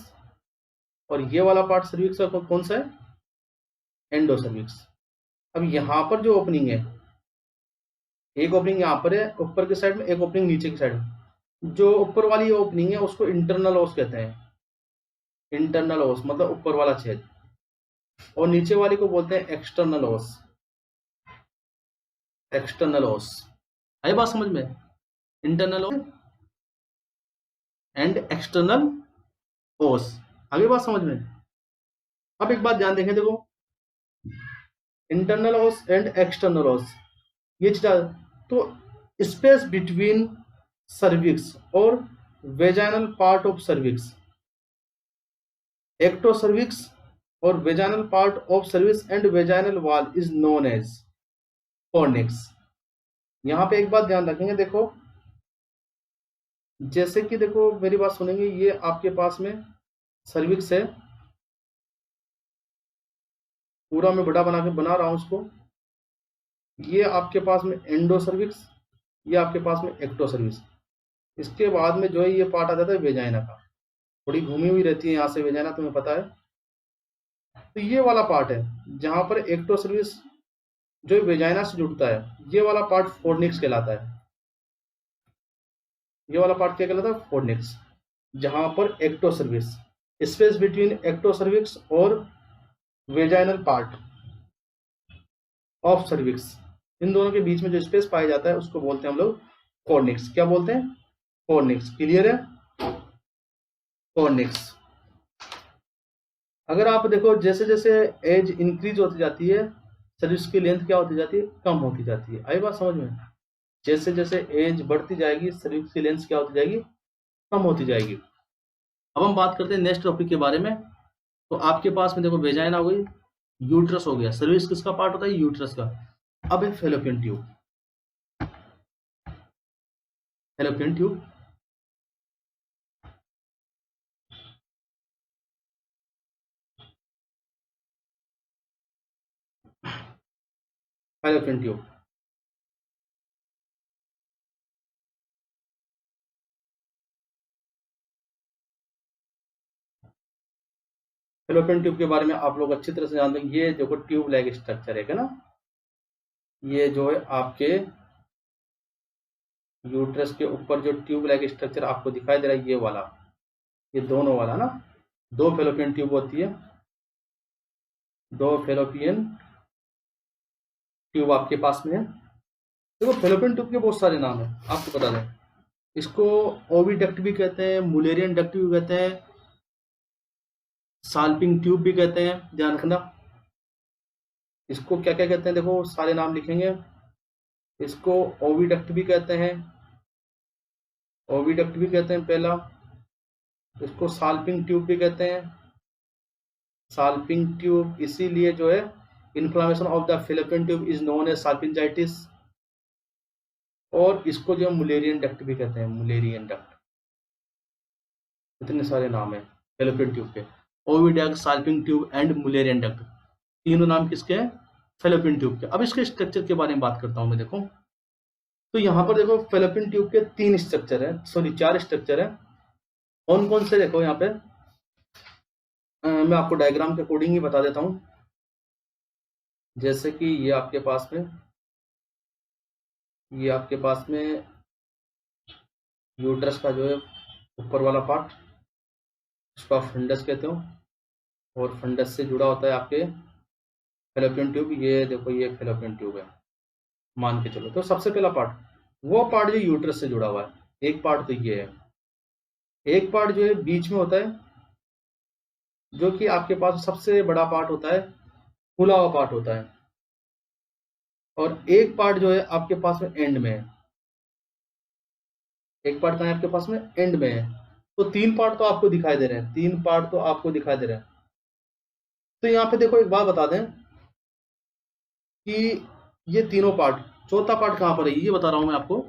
और ये वाला पार्ट सर्विक्स का कौन सा है? Endo cervix. अब यहाँ पर जो ओपनिंग है, एक ओपनिंग यहाँ पर है ऊपर की साइड में, एक ओपनिंग नीचे की साइड में। जो ऊपर वाली ओपनिंग है उसको इंटरनल ओस कहते हैं, इंटरनल ओस मतलब ऊपर वाला छेद। और नीचे वाली को बोलते हैं एक्सटर्नल ओस, एक्सटर्नल ओस। आई बात समझ में? इंटरनल ओस एंड एक्सटर्नल ओस। आगे बात समझ में? अब एक बात ध्यान देखें, देखो इंटरनल ओस एंड एक्सटर्नल ओस, ये चीज। तो स्पेस बिटवीन सर्विक्स और vaginal part of cervix, ecto cervix और vaginal part of cervix and vaginal wall is known as fornix. यहां पे एक बात ध्यान रखेंगे, देखो जैसे कि देखो मेरी बात सुनेंगे, ये आपके पास में सर्विक्स है, पूरा मैं बड़ा बना रहा हूं उसको। ये आपके पास में एंडो सर्विक्स, ये आपके पास में एक्टो सर्विक्स। इसके बाद में जो है ये पार्ट आ जाता है वेजाइना का, थोड़ी घूमी हुई रहती है यहाँ से वेजाइना, तुम्हें पता है। तो ये वाला पार्ट है जहां पर एक्टो सर्विक्स जो वेजाइना से जुड़ता है, ये वाला पार्ट फोर्निक्स कहलाता है। ये वाला पार्ट क्या कहलाता है? फोर्निक्स। जहां पर ectocervix, space between ecto cervix और वेजाइनल पार्ट ऑफ सर्विक्स, इन दोनों के बीच में जो स्पेस पाया जाता है उसको बोलते हैं हम लोग कॉर्निक्स। क्या बोलते हैं? कॉर्निक्स। क्लियर है? कॉर्निक्स। अगर आप देखो जैसे जैसे एज इंक्रीज होती जाती है, सर्विक्स की लेंथ क्या होती जाती है? कम होती जाती है। आई बात समझ में? जैसे जैसे एज बढ़ती जाएगी सर्विक्स की लेंथ क्या होती जाएगी? कम होती जाएगी। अब हम बात करते हैं नेक्स्ट टॉपिक के बारे में। तो आपके पास में देखो वेजाइना हो गई, यूट्रस हो गया। सर्विक्स किसका पार्ट होता है? यूट्रस का। अब है fallopian tube. Fallopian tube, fallopian tube. Fallopian tube के बारे में आप लोग अच्छी तरह से जानते हैं। ये देखो ट्यूब लाइक स्ट्रक्चर है ना, ये जो है आपके यूट्रस के ऊपर जो ट्यूब लाइक स्ट्रक्चर आपको दिखाई दे रहा है, ये वाला, ये दोनों वाला ना, 2 फैलोपियन ट्यूब होती है। 2 फैलोपियन ट्यूब आपके पास में है। देखो फैलोपियन ट्यूब के बहुत सारे नाम है, आपको बता दें। इसको ओविडक्ट भी कहते हैं, मुलेरियन डक्ट भी कहते हैं, साल्पिंग ट्यूब भी कहते हैं, ध्यान रखना। इसको क्या क्या कहते हैं, देखो सारे नाम लिखेंगे। इसको ओविडक्ट भी कहते हैं, ओविडक्ट भी कहते हैं पहला। इसको साल्पिंग ट्यूब भी कहते हैं, साल्पिंग ट्यूब इसीलिए जो है inflammation of the fallopian tube is known as salpingitis. और इसको जो मुलेरियन डक्ट भी कहते हैं, मुलेरियन डक्ट। इतने सारे नाम है फेलोपियन ट्यूब के, oviduct, salping tube and Mullerian duct, तीनों नाम किसके हैं, फेलोपियन ट्यूब के। अब इसके स्ट्रक्चर के बारे में बात करता हूं मैं। देखो तो यहाँ पर देखो फेलोपियन ट्यूब के 3 स्ट्रक्चर है, सॉरी 4 स्ट्रक्चर है। कौन कौन से, देखो यहाँ पे मैं आपको डायग्राम के अकॉर्डिंग ही बता देता हूँ। जैसे कि ये आपके पास में, ये आपके पास में यूट्रस का जो है ऊपर वाला पार्ट, इसको आप फंडस कहते हो, और फंडस से जुड़ा होता है आपके फेलोपियन ट्यूब। ये देखो ये फेलोपियन ट्यूब है, मान के चलो। तो सबसे पहला पार्ट, वो पार्ट जो यूट्रस से जुड़ा हुआ है, एक पार्ट तो ये है। एक पार्ट जो है बीच में होता है, जो कि आपके पास सबसे बड़ा पार्ट होता है, खुला हुआ पार्ट होता है। और एक पार्ट जो है आपके पास में एंड में है, एक पार्ट कहाँ है आपके पास में, एंड में है। तो 3 पार्ट तो आपको दिखाई दे रहे हैं, 3 पार्ट तो आपको दिखाई दे रहे हैं। तो यहाँ पे देखो एक बात बता दें कि ये तीनों पार्ट, चौथा पार्ट कहाँ पर है ये बता रहा हूं मैं आपको।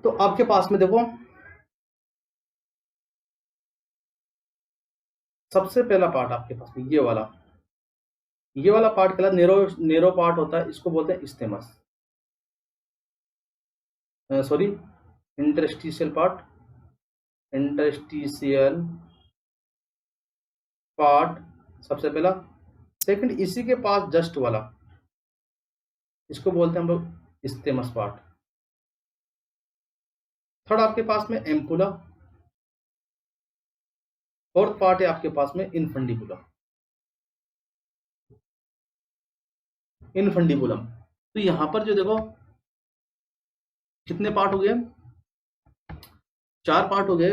तो आपके पास में देखो सबसे पहला पार्ट आपके पास में ये वाला, ये वाला पार्ट कहलाता है नेरो, नेरो पार्ट होता है, इसको बोलते हैं isthmus, sorry interstitial part, interstitial part सबसे पहला। सेकंड इसी के पास जस्ट वाला, इसको बोलते हैं हम लोग इस्तेमस पार्ट। थर्ड आपके पास में एम्पुला, फोर्थ पार्ट है आपके पास में इनफंडिबुलम, इनफंडिबुलम। तो यहां पर जो देखो कितने पार्ट हो गए, 4 पार्ट हो गए।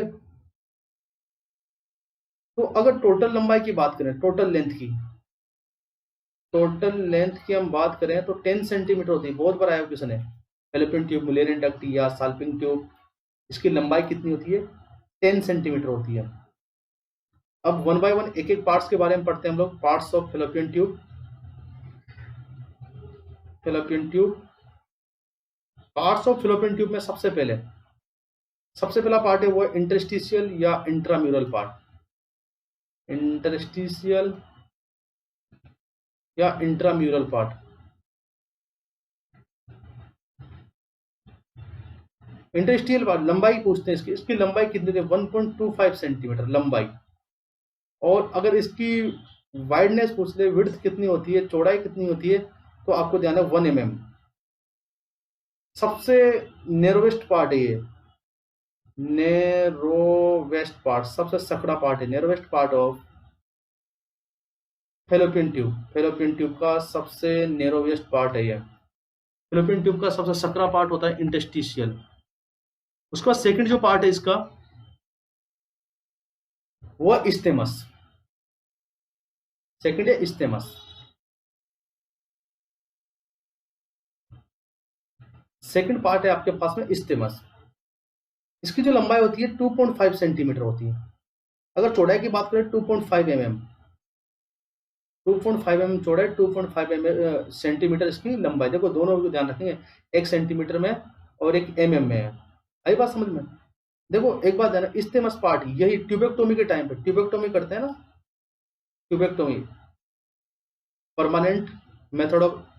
तो अगर टोटल लंबाई की बात करें, टोटल लेंथ की, टोटल लेंथ की हम बात करें तो 10 सेंटीमीटर होती है। बहुत बार आया क्वेश्चन है, फेलोपियन ट्यूब, मुलेरियन डक्ट या साल्पिंग ट्यूब, इसकी लंबाई कितनी होती है, 10 सेंटीमीटर होती है। अब वन बाय वन एक एक पार्ट्स के बारे में पढ़ते हैं हम लोग। Parts of fallopian tube, fallopian tube, parts of fallopian tube में सबसे पहला पार्ट है वो इंटरस्टिशियल या इंट्राम्यूरल पार्ट, इंटरस्टिशियल या इंट्राम्यूरल पार्ट। इंटरस्टिशियल पार्ट लंबाई पूछते हैं इसकी, इसकी लंबाई कितनी है, 1.25 सेंटीमीटर लंबाई। और अगर इसकी वाइडनेस पूछ ले, विड्थ कितनी होती है, चौड़ाई कितनी होती है, तो आपको ध्यान है 1 mm। सबसे नेरोवेस्ट पार्ट है ये, नेरोवेस्ट पार्ट, सबसे सकड़ा पार्ट है, narrowest part of fallopian tube. Fallopian tube का सबसे नेरोवेस्ट पार्ट है ये। फेलोपियन ट्यूब का सबसे सकड़ा पार्ट होता है इंटरस्टिशियल। उसके बाद सेकंड जो पार्ट है इसका वो इस्तेमस, सेकंड है इस्तेमस। सेकंड पार्ट है आपके पास में इस्तेमस। इसकी जो लंबाई होती है 2.5 सेंटीमीटर होती है। अगर चौड़ाई की बात करें 2.5 mm, 2.5 mm चौड़ाई, 2.5 सेंटीमीटर इसकी लंबाई। देखो दोनों को ध्यान रखेंगे, 1 सेंटीमीटर में और 1 mm में है। आई बात समझ में। देखो एक बात ध्यान, इस्तेमस पार्ट यही ट्यूबेक्टोमी के टाइम पे, ट्यूबेक्टोमी करते हैं ना, tubectomy permanent method of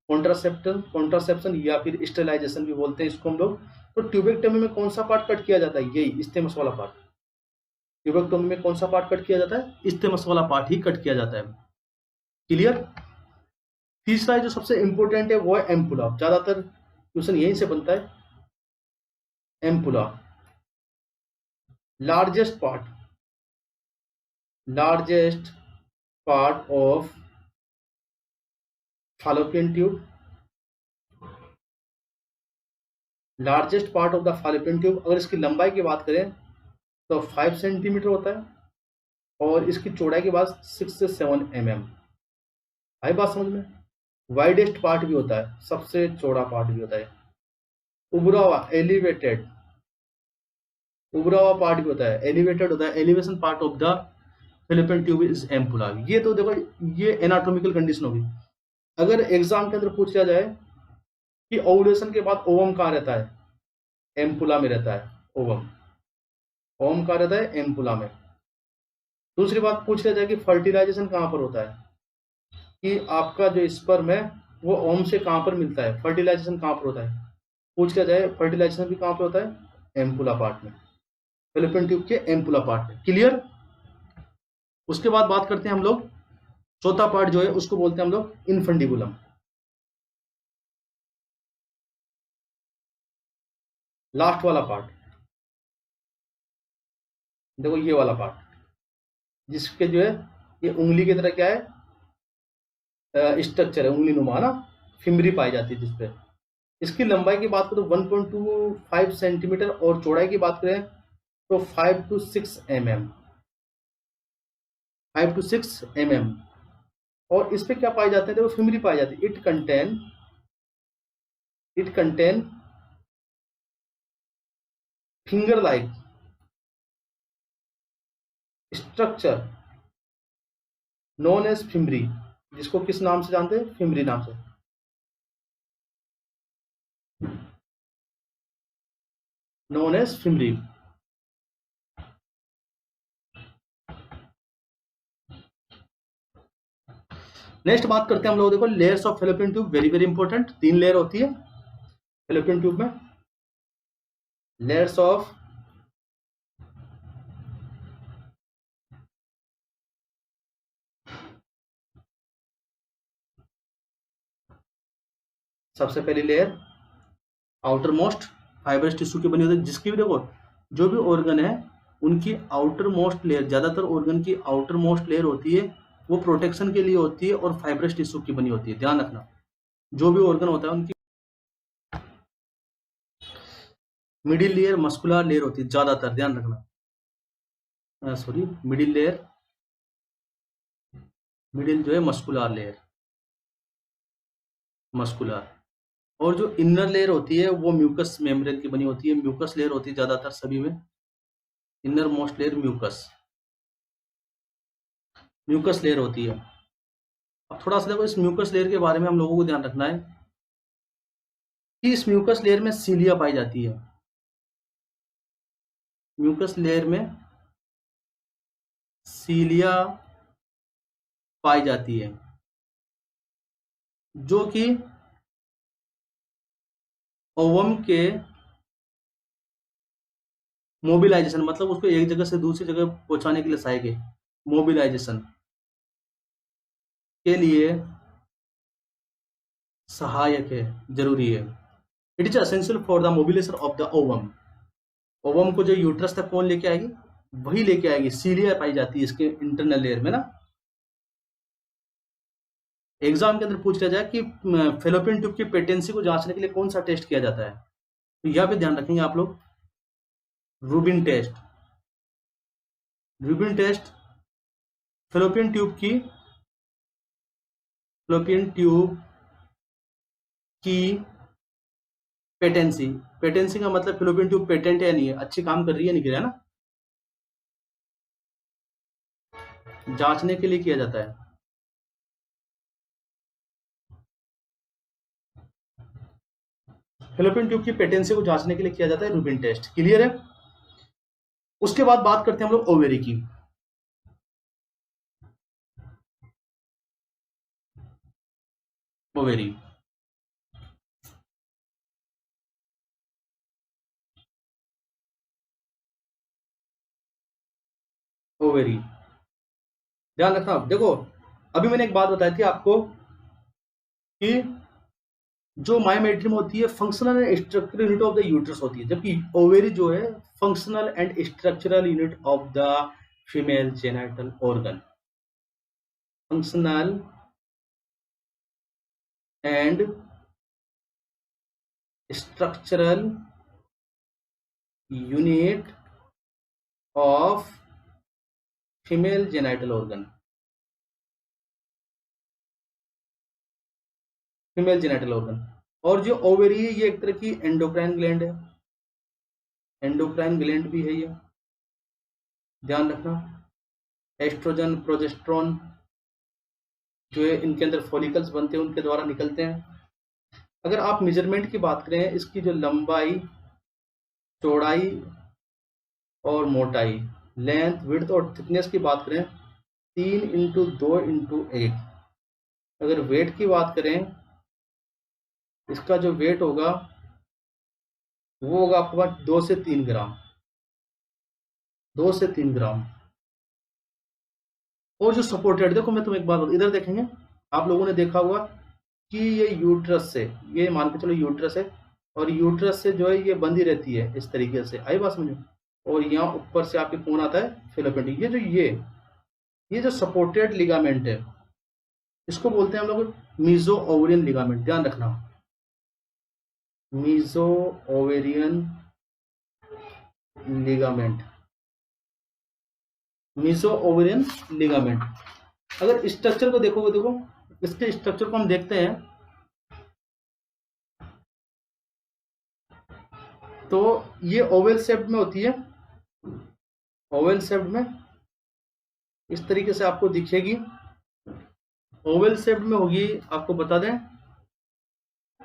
contraception या फिर स्टेलाइजेशन भी बोलते हैं इसको हम लोग। तो ट्यूबेक्टोमी में कौन सा पार्ट कट किया जाता है, यही इस्तेमस वाला पार्ट। ट्यूबेक्टोमी में कौन सा पार्ट कट किया जाता है, इस्तेमस वाला पार्ट ही कट किया जाता है। क्लियर। तीसरा जो सबसे इंपॉर्टेंट है वो है एम्पुला, ज्यादातर क्वेश्चन यहीं से बनता है। Ampulla largest part of fallopian tube, largest part of the fallopian tube, अगर इसकी लंबाई की बात करें तो 5 सेंटीमीटर होता है, और इसकी चौड़ाई की बात 6 से 7 mm। आई बात समझ में? वाइडेस्ट पार्ट भी होता है, सबसे चौड़ा पार्ट भी होता है। उभरा हुआ एलिवेटेड, उभरा हुआ पार्ट भी होता है, एलिवेटेड होता है। Elevation part of the Philippine tube is ampulla. ये तो देखो, ये एनाटॉमिकल कंडीशन होगी। अगर एग्जाम के अंदर पूछ लिया जाए कि ओवुलेशन के बाद ओवम कहाँ रहता है, एम्पुला में रहता है ओवम। ओवम कहाँ रहता है, एम्पुला में। दूसरी बात पूछ लिया जाए कि फर्टिलाइजेशन कहाँ पर होता है, कि आपका जो स्पर्म है वो ओवम से कहाँ पर मिलता है, फर्टिलाइजेशन कहाँ पर होता है। पूछ लिया जाए फर्टिलाइजेशन भी कहाँ पर होता है, एम्पुला पार्ट में, फिलिपिन ट्यूब के एम्पुला पार्ट में। क्लियर? उसके बाद बात करते हैं हम लोग, चौथा पार्ट जो है उसको बोलते हैं हम लोग इनफंडिबुलम। लास्ट वाला पार्ट, देखो ये वाला पार्ट, जिसके जो है ये उंगली की तरह क्या है, स्ट्रक्चर है, उंगली नुमा ना, फिमरी पाई जाती है जिसपे। इसकी लंबाई की बात करें तो 1.25 सेंटीमीटर, और चौड़ाई की बात करें तो 5 to 6 mm, 5 to 6 mm। और इस पे क्या पाई जाते हैं, देखो फिमरी पाई जाती है। It contain finger like structure known as fimbriae, जिसको किस नाम से जानते हैं, फिमरी नाम से, नोन एज फिमरी। नेक्स्ट बात करते हैं हम लोग, देखो layers of fallopian tube, very very important. 3 layer होती है फेलोपियन ट्यूब में। लेयर्स ऑफ सबसे पहली layer outer most fibrous tissue की बनी होती है, जिसकी भी देखो जो भी ऑर्गन है उनकी आउटर मोस्ट लेयर, ज्यादातर ऑर्गन की आउटर मोस्ट लेयर होती है वो प्रोटेक्शन के लिए होती है और फाइबरस टिश्यू की बनी होती है। ध्यान रखना, जो भी ऑर्गन होता है उनकी मिडिल लेयर मस्कुलर लेयर होती है ज्यादातर, ध्यान रखना। सॉरी, मिडिल लेयर, मिडिल जो है मस्कुलर लेयर, मस्कुलर। और जो इनर लेयर होती है वो म्यूकस मेम्ब्रेन की बनी होती है, म्यूकस लेयर होती है ज्यादातर सभी में, innermost layer mucus, mucus layer होती है। अब थोड़ा सा देखो इस म्यूकस लेयर के बारे में हम लोगों को ध्यान रखना है कि इस म्यूकस लेयर में सीलिया पाई जाती है। म्यूकस लेयर में सीलिया पाई जाती है, जो कि ओवम के मोबिलाइजेशन, मतलब उसको एक जगह से दूसरी जगह पहुंचाने के लिए सहायक है, मोबिलाइजेशन के लिए सहायक है, जरूरी है। It is essential for the mobilisation of the ovum. Ovum को जो यूट्रस तक कौन लेके आएगी, वही लेके आएगी, सीलिया पाई जाती है इसके इंटरनल लेयर में ना। एग्जाम के अंदर पूछ लिया जाए कि फेलोपियन ट्यूब की पेटेंसी को जांचने के लिए कौन सा टेस्ट किया जाता है, तो यह भी ध्यान रखेंगे आप लोग, Rubin test. Rubin test fallopian tube की, फेलोपियन ट्यूब की पेटेंसी, पेटेंसी का मतलब फेलोपियन ट्यूब पेटेंट है नहीं है, अच्छी काम कर रही है नहीं कर रही है ना, जांचने के लिए किया जाता है। फेलोपियन ट्यूब की पेटेंसी को जांचने के लिए किया जाता है रूबिन टेस्ट। क्लियर है? उसके बाद बात करते हैं हम लोग ओवेरी की। ओवेरी, ओवेरी, ध्यान रखना। देखो अभी मैंने एक बात बताई थी आपको कि जो मायोमेट्रियम होती है functional and structural unit of the uterus होती है, जबकि ओवेरी जो है functional and structural unit of the female genital organ. Functional and structural unit of female genital organ, female genital organ. और जो ओवरी है ये एक तरह की एंडोक्राइन ग्लैंड है, एंडोक्राइन ग्लैंड भी है ये, ध्यान रखना। एस्ट्रोजन प्रोजेस्टेरोन जो है इनके अंदर फॉलिकल्स बनते हैं, उनके द्वारा निकलते हैं। अगर आप मेजरमेंट की बात करें, इसकी जो लंबाई, चौड़ाई और मोटाई, लेंथ, विड्थ और थिकनेस की बात करें, 3x2x1। अगर वेट की बात करें, इसका जो वेट होगा वो होगा आपके पास 2 से 3 ग्राम, 2 से 3 ग्राम। और जो सपोर्टेड, देखो मैं तुम्हें एक बात इधर देखेंगे, आप लोगों ने देखा होगा कि ये यूट्रस से, ये मान के चलो यूट्रस है, और यूट्रस से जो है ये बंधी रहती है इस तरीके से, आई बात समझो। और यहाँ ऊपर से आपके कौन आता है, फिलोपियन। ये जो सपोर्टेड लिगामेंट है, इसको बोलते हैं हम लोग मीजो ओवेरियन लिगामेंट, ध्यान रखना, mesovarian ligament, mesovarian ligament. अगर स्ट्रक्चर को देखोगे, देखो इसके स्ट्रक्चर को हम देखते हैं तो ये ओवल शेप में होती है, ओवल शेप में इस तरीके से आपको दिखेगी, ओवल शेप में होगी, आपको बता दें।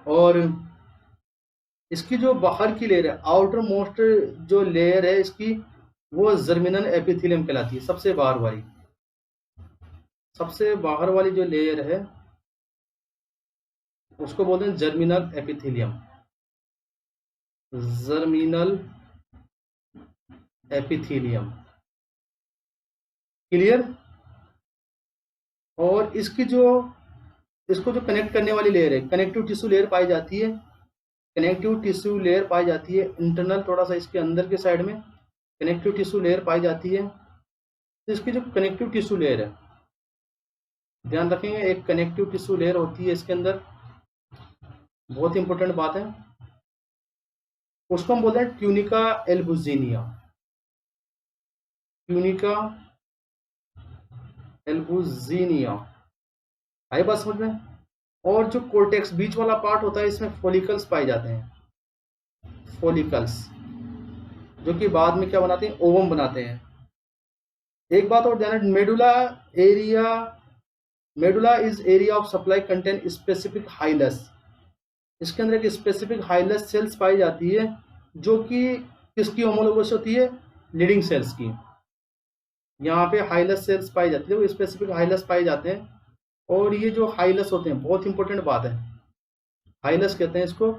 और इसकी जो बाहर की लेयर है, आउटर मोस्ट जो लेयर है इसकी, वो जर्मिनल एपिथेलियम कहलाती है। सबसे बाहर वाली, सबसे बाहर वाली जो लेयर है उसको बोलते हैं germinal epithelium, germinal epithelium, clear. और इसकी जो, इसको जो कनेक्ट करने वाली लेयर है, कनेक्टिव टिश्यू लेयर पाई जाती है, कनेक्टिव टिश्यू लेयर पाई जाती है इंटरनल, थोड़ा सा इसके अंदर के साइड में कनेक्टिव टिश्यू लेयर पाई जाती है। तो इसकी जो कनेक्टिव टिश्यू लेयर है, ध्यान रखेंगे, एक कनेक्टिव टिश्यू लेयर होती है इसके अंदर, बहुत इंपॉर्टेंट बात है। उसको हम बोलते हैं ट्यूनिका एल्बुजिनिया, ट्यूनिका एल्बुजिनिया, आई बात समझ में। और जो कोर्टेक्स बीच वाला पार्ट होता है, इसमें फॉलिकल्स पाए जाते हैं, फॉलिकल्स, जो कि बाद में क्या बनाते हैं, ओवम बनाते हैं। एक बात और ध्यान, medulla area, medulla is area of supply contain specific hilus. इसके अंदर एक स्पेसिफिक हाइलस सेल्स पाई जाती है, जो कि किसकी होमोलोगस होती है, लीडिंग सेल्स की। यहाँ पे हाइलस सेल्स पाई जाती है, वो स्पेसिफिक हाइलस पाए जाते हैं। और ये जो हाइलस होते हैं, बहुत इंपॉर्टेंट बात है, हाइलस कहते हैं इसको।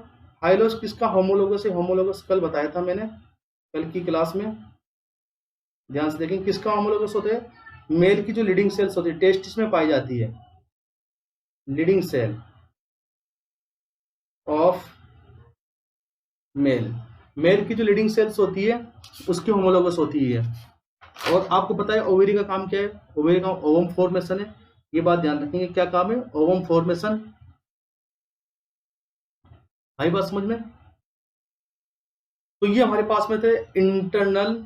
हाइलस किसका होमोलोगस है, होमोलोगस कल बताया था मैंने, कल की क्लास में, ध्यान से देखें। किसका होमोलोगस होता है, मेल की जो लीडिंग सेल्स होती है, टेस्टिस में पाई जाती है, Leydig cell of male, male की जो लीडिंग सेल्स होती है उसकी होमोलोगस होती है। और आपको पता है ओवेरी का काम क्या है, ओवेरी का ओवम फॉर्मेशन है, ये बात ध्यान रखेंगे, क्या काम है, ओवम फॉर्मेशन, आई बात समझ में। तो ये हमारे पास में थे इंटरनल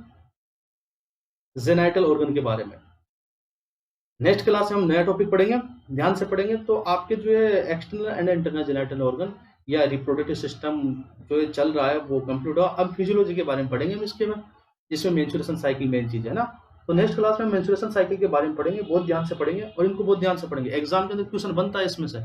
जेनाइटल ऑर्गन के बारे में। नेक्स्ट क्लास में हम नया टॉपिक पढ़ेंगे, ध्यान से पढ़ेंगे, तो आपके जो है external and internal genital organ या रिप्रोडक्टिव सिस्टम जो चल रहा है वो कंप्लीट हुआ। अब फिजियोलॉजी के बारे में पढ़ेंगे हम इसके में, जिसमें मेंस्ट्रुएशन साइकिल मेन चीज है ना। तो नेक्स्ट क्लास में मेंस्ट्रुएशन साइकिल के बारे में पढ़ेंगे, बहुत ध्यान से पढ़ेंगे, और इनको बहुत ध्यान से पढ़ेंगे, एग्जाम के अंदर क्वेश्चन बनता है इसमें से।